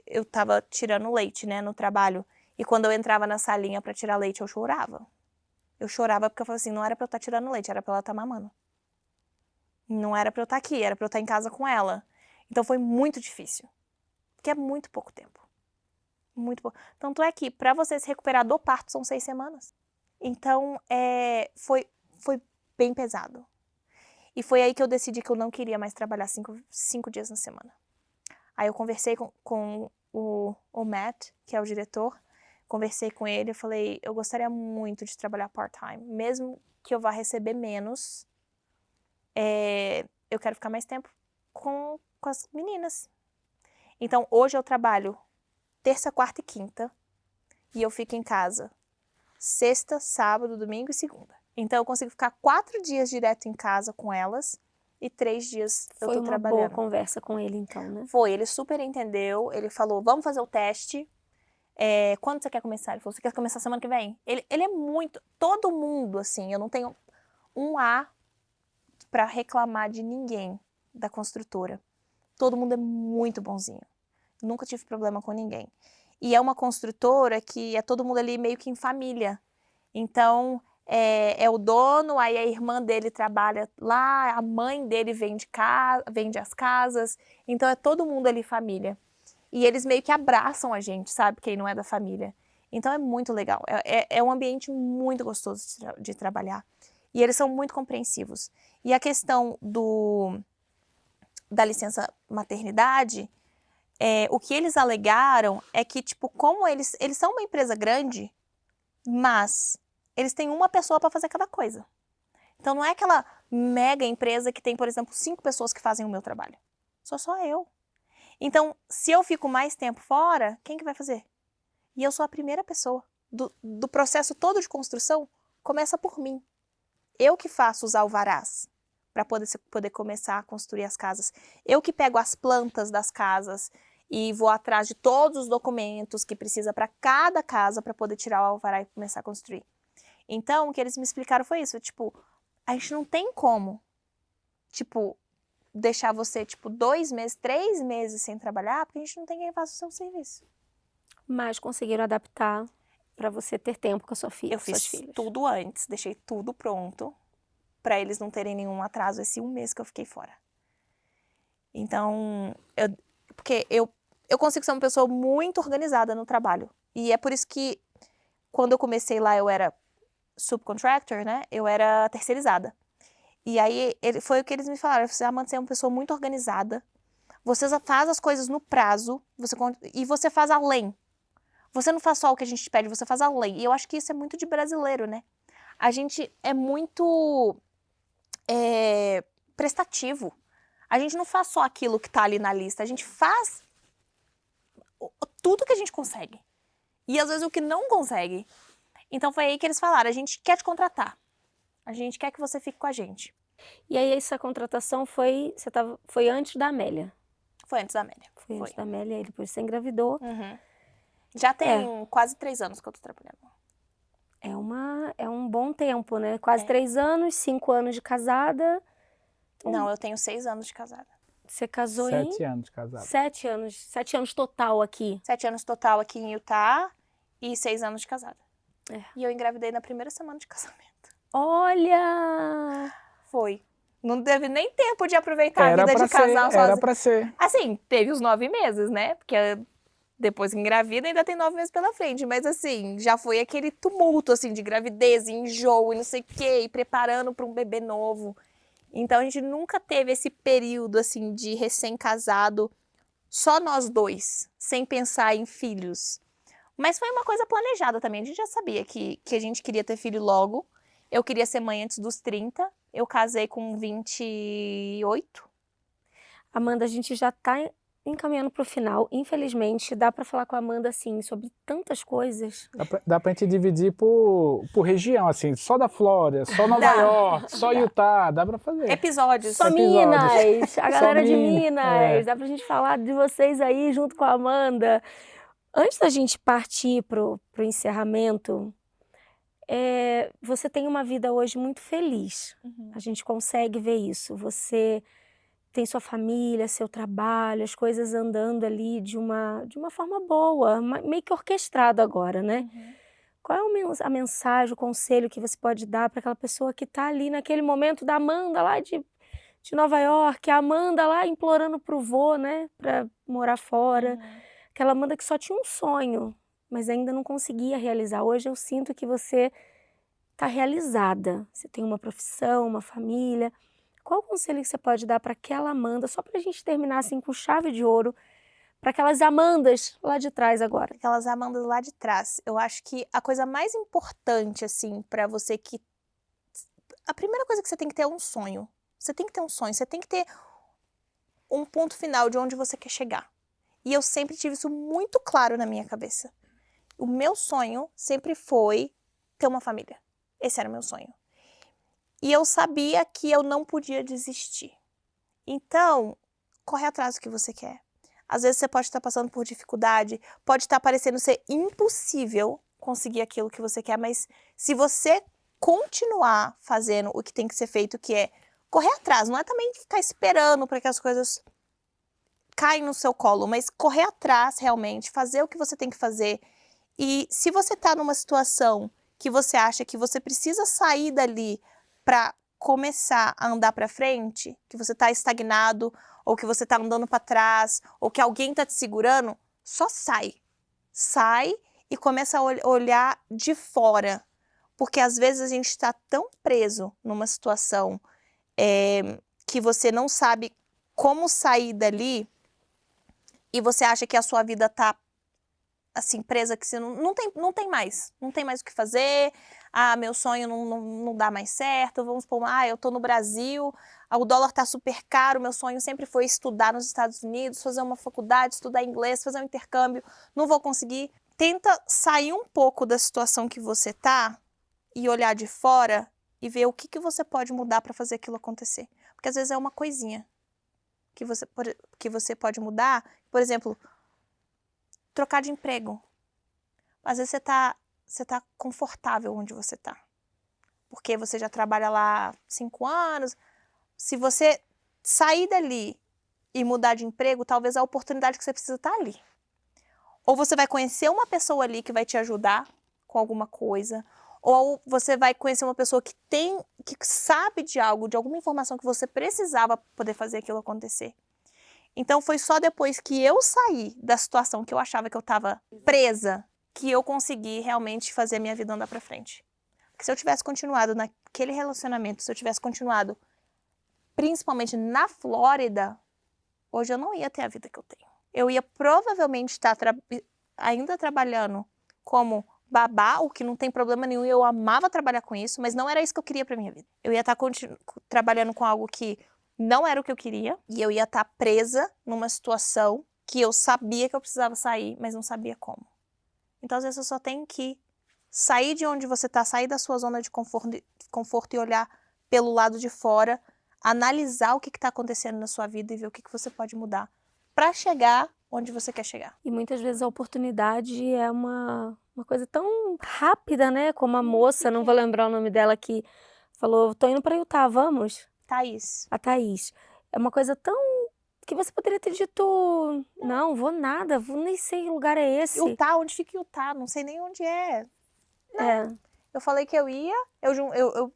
eu tava tirando leite, né, no trabalho. E quando eu entrava na salinha pra tirar leite, eu chorava. Eu chorava porque eu falava assim, não era pra eu estar tirando leite, era pra ela estar mamando. Não era pra eu estar aqui, era pra eu estar em casa com ela. Então foi muito difícil. Porque é muito pouco tempo. Muito pouco. Tanto é que pra você se recuperar do parto são 6 semanas. Então, foi bem pesado. E foi aí que eu decidi que eu não queria mais trabalhar 5 dias na semana. Aí eu conversei com o Matt, que é o diretor, conversei com ele, eu falei, eu gostaria muito de trabalhar part-time, mesmo que eu vá receber menos, eu quero ficar mais tempo com as meninas. Então, hoje eu trabalho terça, quarta e quinta, e eu fico em casa sexta, sábado, domingo e segunda. Então, eu consigo ficar 4 dias direto em casa com elas e 3 dias eu tô trabalhando. Foi uma boa conversa com ele, então, né? Foi, ele super entendeu, ele falou, vamos fazer o teste. Quando você quer começar? Ele falou, você quer começar semana que vem? Ele é muito, todo mundo, assim, eu não tenho um A pra reclamar de ninguém da construtora. Todo mundo é muito bonzinho. Nunca tive problema com ninguém. E é uma construtora que é todo mundo ali meio que em família. Então, é o dono, aí a irmã dele trabalha lá, a mãe dele vende as casas. Então, é todo mundo ali família. E eles meio que abraçam a gente, sabe? Quem não é da família. Então, é muito legal. É um ambiente muito gostoso de trabalhar. E eles são muito compreensivos. E a questão da licença maternidade, o que eles alegaram é que, tipo, como eles são uma empresa grande, mas eles têm uma pessoa para fazer cada coisa. Então, não é aquela mega empresa que tem, por exemplo, 5 pessoas que fazem o meu trabalho. Sou só eu. Então, se eu fico mais tempo fora, quem que vai fazer? E eu sou a primeira pessoa. Do processo todo de construção, começa por mim. Eu que faço os alvarás para poder começar a construir as casas. Eu que pego as plantas das casas e vou atrás de todos os documentos que precisa para cada casa para poder tirar o alvará e começar a construir. Então, o que eles me explicaram foi isso, tipo, a gente não tem como, tipo, deixar você, tipo, 2 meses, 3 meses sem trabalhar, porque a gente não tem quem faça o seu serviço. Mas conseguiram adaptar para você ter tempo com a sua filha, Eu com suas fiz filhas. tudo antes, deixei tudo pronto, para eles não terem nenhum atraso esse 1 mês que eu fiquei fora. Então, porque eu consigo ser uma pessoa muito organizada no trabalho. E é por isso que, quando eu comecei lá, eu era subcontractor, né? Eu era terceirizada. E aí, foi o que eles me falaram. Amanda, você é uma pessoa muito organizada. Você faz as coisas no prazo. E você faz além. Você não faz só o que a gente pede, você faz além. E eu acho que isso é muito de brasileiro, né? A gente é muito prestativo. A gente não faz só aquilo que tá ali na lista. A gente faz tudo que a gente consegue. E às vezes o que não consegue. Então foi aí que eles falaram, a gente quer te contratar. A gente quer que você fique com a gente. E aí essa contratação foi antes da Amélia. Foi antes da Amélia. Foi antes da Amélia, e depois você engravidou. Uhum. Já tem quase 3 anos que eu tô trabalhando. É um bom tempo, né? Quase 3 anos, 5 anos de casada. Não, eu tenho 6 anos de casada. Você casou 7 anos de casada. 7 anos. 7 anos total aqui. 7 anos total aqui em Utah e 6 anos de casada. É. E eu engravidei na primeira semana de casamento. Olha! Foi. Não teve nem tempo de aproveitar a Era vida pra de casal ser, sozinho. era pra ser. Assim, teve os 9 meses, né? Porque depois que engravida ainda tem 9 meses pela frente. Mas assim, já foi aquele tumulto, assim, de gravidez, enjoo e não sei o quê, e preparando para um bebê novo. Então a gente nunca teve esse período, assim, de recém-casado, só nós dois, sem pensar em filhos. Mas foi uma coisa planejada também. A gente já sabia que a gente queria ter filho logo. Eu queria ser mãe antes dos 30. Eu casei com 28. Amanda, a gente já tá encaminhando pro final. Infelizmente, dá para falar com a Amanda, assim, sobre tantas coisas. Dá pra gente dividir por região, assim, só da Flórida, só Nova Dá. York, só Utah, dá pra fazer. Episódios. Só Episódios. Minas, a Só galera de Minas, Minas. Dá pra gente falar de vocês aí junto com a Amanda. Antes da gente partir pro encerramento, você tem uma vida hoje muito feliz. A gente consegue ver isso. Você tem sua família, seu trabalho, as coisas andando ali de uma forma boa, meio que orquestrado agora, né? Qual é a mensagem, o conselho que você pode dar para aquela pessoa que está ali naquele momento da Amanda lá de Nova York, a Amanda lá implorando pro vô, né, para morar fora, aquela Amanda que só tinha um sonho, mas ainda não conseguia realizar. Hoje eu sinto que você está realizada, você tem uma profissão, uma família. Qual o conselho que você pode dar para aquela Amanda, só para a gente terminar assim com chave de ouro, para aquelas Amandas lá de trás agora? Aquelas Amandas lá de trás. Eu acho que a coisa mais importante, assim, para você que... A primeira coisa que você tem que ter é um sonho. Você tem que ter um sonho, você tem que ter um ponto final de onde você quer chegar. E eu sempre tive isso muito claro na minha cabeça. O meu sonho sempre foi ter uma família. Esse era o meu sonho. E eu sabia que eu não podia desistir. Então, corre atrás do que você quer. Às vezes você pode estar passando por dificuldade, pode estar parecendo ser impossível conseguir aquilo que você quer, mas se você continuar fazendo o que tem que ser feito, que é correr atrás, não é também ficar esperando para que as coisas caem no seu colo, mas correr atrás realmente, fazer o que você tem que fazer. E se você está numa situação que você acha que você precisa sair dali para começar a andar para frente, que você está estagnado, ou que você está andando para trás, ou que alguém está te segurando, só sai. Sai e começa a olhar de fora. Porque às vezes a gente está tão preso numa situação que você não sabe como sair dali e você acha que a sua vida está assim, presa, que você não tem mais o que fazer, meu sonho não dá mais certo, vamos supor, eu tô no Brasil, o dólar tá super caro, meu sonho sempre foi estudar nos Estados Unidos, fazer uma faculdade, estudar inglês, fazer um intercâmbio, não vou conseguir. Tenta sair um pouco da situação que você tá e olhar de fora e ver o que você pode mudar para fazer aquilo acontecer. Porque às vezes é uma coisinha que você pode mudar, por exemplo, trocar de emprego. Às vezes você tá confortável onde você tá. Porque você já trabalha lá 5 anos. Se você sair dali e mudar de emprego, talvez a oportunidade que você precisa tá ali. Ou você vai conhecer uma pessoa ali que vai te ajudar com alguma coisa. Ou você vai conhecer uma pessoa que sabe de algo, de alguma informação que você precisava para poder fazer aquilo acontecer. Então foi só depois que eu saí da situação que eu achava que eu estava presa, que eu consegui realmente fazer a minha vida andar para frente. Porque se eu tivesse continuado naquele relacionamento, se eu tivesse continuado principalmente na Flórida, hoje eu não ia ter a vida que eu tenho. Eu ia provavelmente estar ainda trabalhando como babá, o que não tem problema nenhum, eu amava trabalhar com isso, mas não era isso que eu queria para minha vida. Eu ia estar trabalhando com algo que não era o que eu queria, e eu ia estar presa numa situação que eu sabia que eu precisava sair, mas não sabia como. Então, às vezes, você só tem que sair de onde você está, sair da sua zona de conforto e olhar pelo lado de fora, analisar o que está acontecendo na sua vida e ver o que você pode mudar para chegar onde você quer chegar. E muitas vezes a oportunidade é uma coisa tão rápida, né? Como a moça, não vou lembrar o nome dela, que falou, tô indo para Utah, vamos? Thaís. A Thaís. É uma coisa tão... que você poderia ter dito, não, vou nem sei que lugar é esse. Utah, onde fica Utah? Não sei nem onde é. Não. Eu falei que eu ia,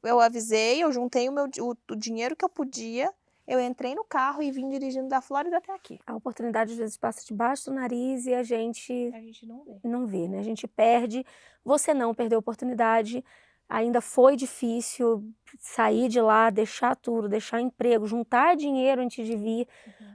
eu avisei, eu juntei o dinheiro que eu podia, eu entrei no carro e vim dirigindo da Flórida até aqui. A oportunidade às vezes passa debaixo do nariz e a gente não vê. não vê, né? A gente perde. Você não perdeu a oportunidade. Ainda foi difícil sair de lá, deixar tudo, deixar emprego, juntar dinheiro antes de vir,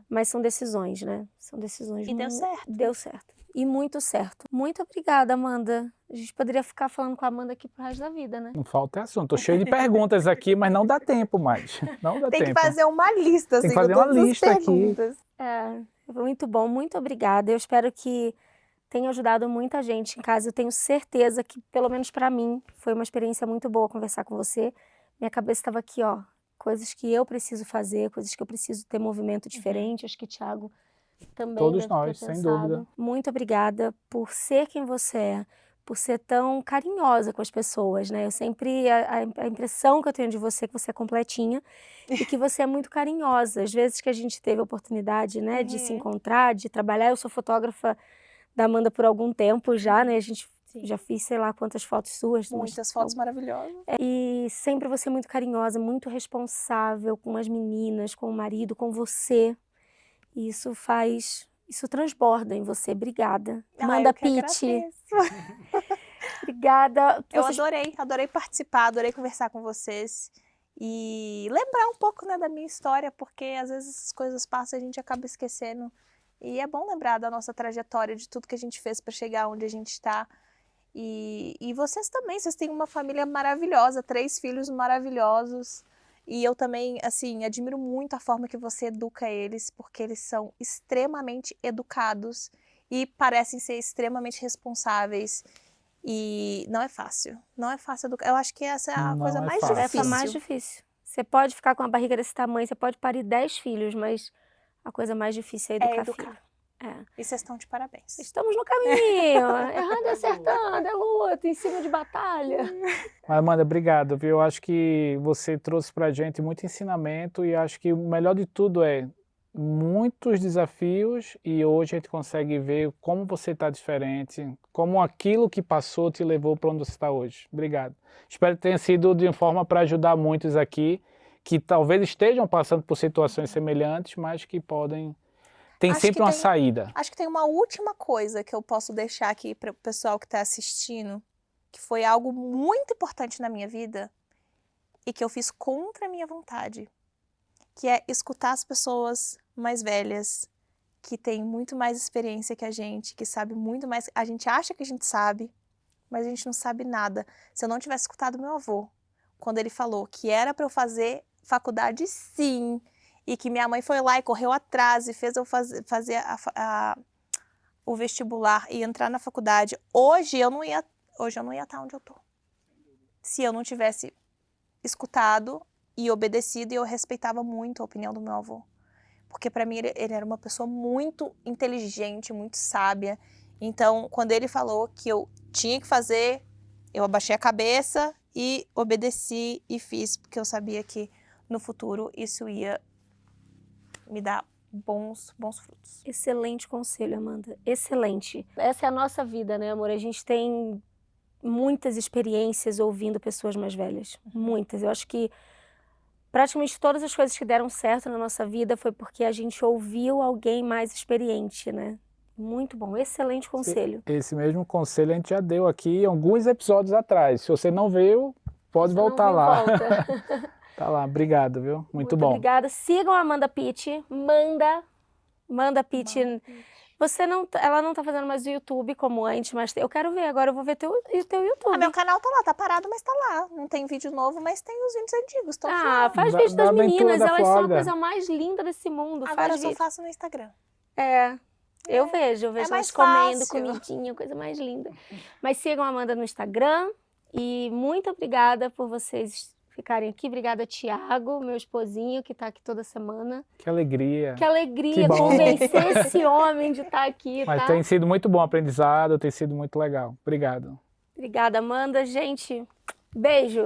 mas são decisões, né? São decisões. E deu certo. Deu certo. E muito certo. Muito obrigada, Amanda. A gente poderia ficar falando com a Amanda aqui pro resto da vida, né? Não falta assunto. Tô cheio de perguntas aqui, mas não dá tempo mais. Não dá Tem tempo. que fazer uma lista, Tem assim, que fazer com uma todas as lista aqui. perguntas. Foi muito bom, muito obrigada. Eu espero que tenha ajudado muita gente em casa. Eu tenho certeza que, pelo menos para mim, foi uma experiência muito boa conversar com você. Minha cabeça estava aqui, ó, coisas que eu preciso fazer, coisas que eu preciso ter movimento diferente. Acho que o Thiago também Todos deve ter nós, sem pensado. dúvida. Muito obrigada por ser quem você é, por ser tão carinhosa com as pessoas, né? Eu sempre, a impressão que eu tenho de você é que você é completinha e que você é muito carinhosa. Às vezes que a gente teve a oportunidade, né, de se encontrar, de trabalhar, eu sou fotógrafa da Amanda por algum tempo já, né? A gente já fiz sei lá quantas fotos suas. Muitas fotos maravilhosas. E sempre você muito carinhosa, muito responsável com as meninas, com o marido, com você. E isso transborda em você. Obrigada. Amanda Pitti. Obrigada. Eu adorei participar, adorei conversar com vocês. E lembrar um pouco, né, da minha história, porque às vezes essas coisas passam e a gente acaba esquecendo. E é bom lembrar da nossa trajetória, de tudo que a gente fez para chegar onde a gente está. E vocês também, vocês têm uma família maravilhosa, 3 filhos maravilhosos. E eu também, assim, admiro muito a forma que você educa eles, porque eles são extremamente educados e parecem ser extremamente responsáveis. E não é fácil. Não é fácil educar. Eu acho que essa é a coisa mais difícil. Essa é a mais difícil. Você pode ficar com a barriga desse tamanho, você pode parir 10 filhos, mas a coisa mais difícil é educar filho. E vocês estão de parabéns. Estamos no caminho, errando e acertando, é luta, em cima de batalha. Amanda, obrigado, viu? Eu acho que você trouxe pra gente muito ensinamento e acho que o melhor de tudo é muitos desafios e hoje a gente consegue ver como você está diferente, como aquilo que passou te levou para onde você está hoje. Obrigado. Espero que tenha sido de uma forma para ajudar muitos aqui que talvez estejam passando por situações semelhantes, mas que podem... Tem sempre uma saída. Acho que tem uma última coisa que eu posso deixar aqui para o pessoal que está assistindo, que foi algo muito importante na minha vida e que eu fiz contra a minha vontade, que é escutar as pessoas mais velhas, que têm muito mais experiência que a gente, que sabe muito mais. A gente acha que a gente sabe, mas a gente não sabe nada. Se eu não tivesse escutado meu avô, quando ele falou que era para eu fazer faculdade sim, e que minha mãe foi lá e correu atrás e fez eu fazer o vestibular e entrar na faculdade, hoje eu não ia estar onde eu tô. Se eu não tivesse escutado e obedecido, e eu respeitava muito a opinião do meu avô. Porque para mim ele era uma pessoa muito inteligente, muito sábia. Então, quando ele falou que eu tinha que fazer, eu abaixei a cabeça e obedeci e fiz, porque eu sabia que no futuro isso ia me dar bons frutos. Excelente conselho, Amanda. Excelente. Essa é a nossa vida, né, amor? A gente tem muitas experiências ouvindo pessoas mais velhas. Muitas. Eu acho que praticamente todas as coisas que deram certo na nossa vida foi porque a gente ouviu alguém mais experiente, né? Muito bom. Excelente conselho. Esse mesmo conselho a gente já deu aqui alguns episódios atrás. Se você não viu, pode voltar lá. Tá lá, obrigado, viu? Muito bom. Obrigada. Sigam a Amanda Pitti. Manda Pitti. Ela não tá fazendo mais o YouTube como antes, mas eu quero ver. Agora eu vou ver teu YouTube. Meu canal tá lá, tá parado, mas tá lá. Não tem vídeo novo, mas tem os vídeos antigos. Faz vídeo das meninas. Elas são a coisa mais linda desse mundo. Agora eu só faço no Instagram. Eu vejo elas comendo comidinha, coisa mais linda. Mas sigam a Amanda no Instagram. E muito obrigada por vocês ficarem aqui. Obrigada, Thiago, meu esposinho, que tá aqui toda semana. Que alegria. Que alegria convencer esse homem de estar aqui, Mas tá? tem sido muito bom o aprendizado, tem sido muito legal. Obrigado. Obrigada, Amanda. Gente, beijo.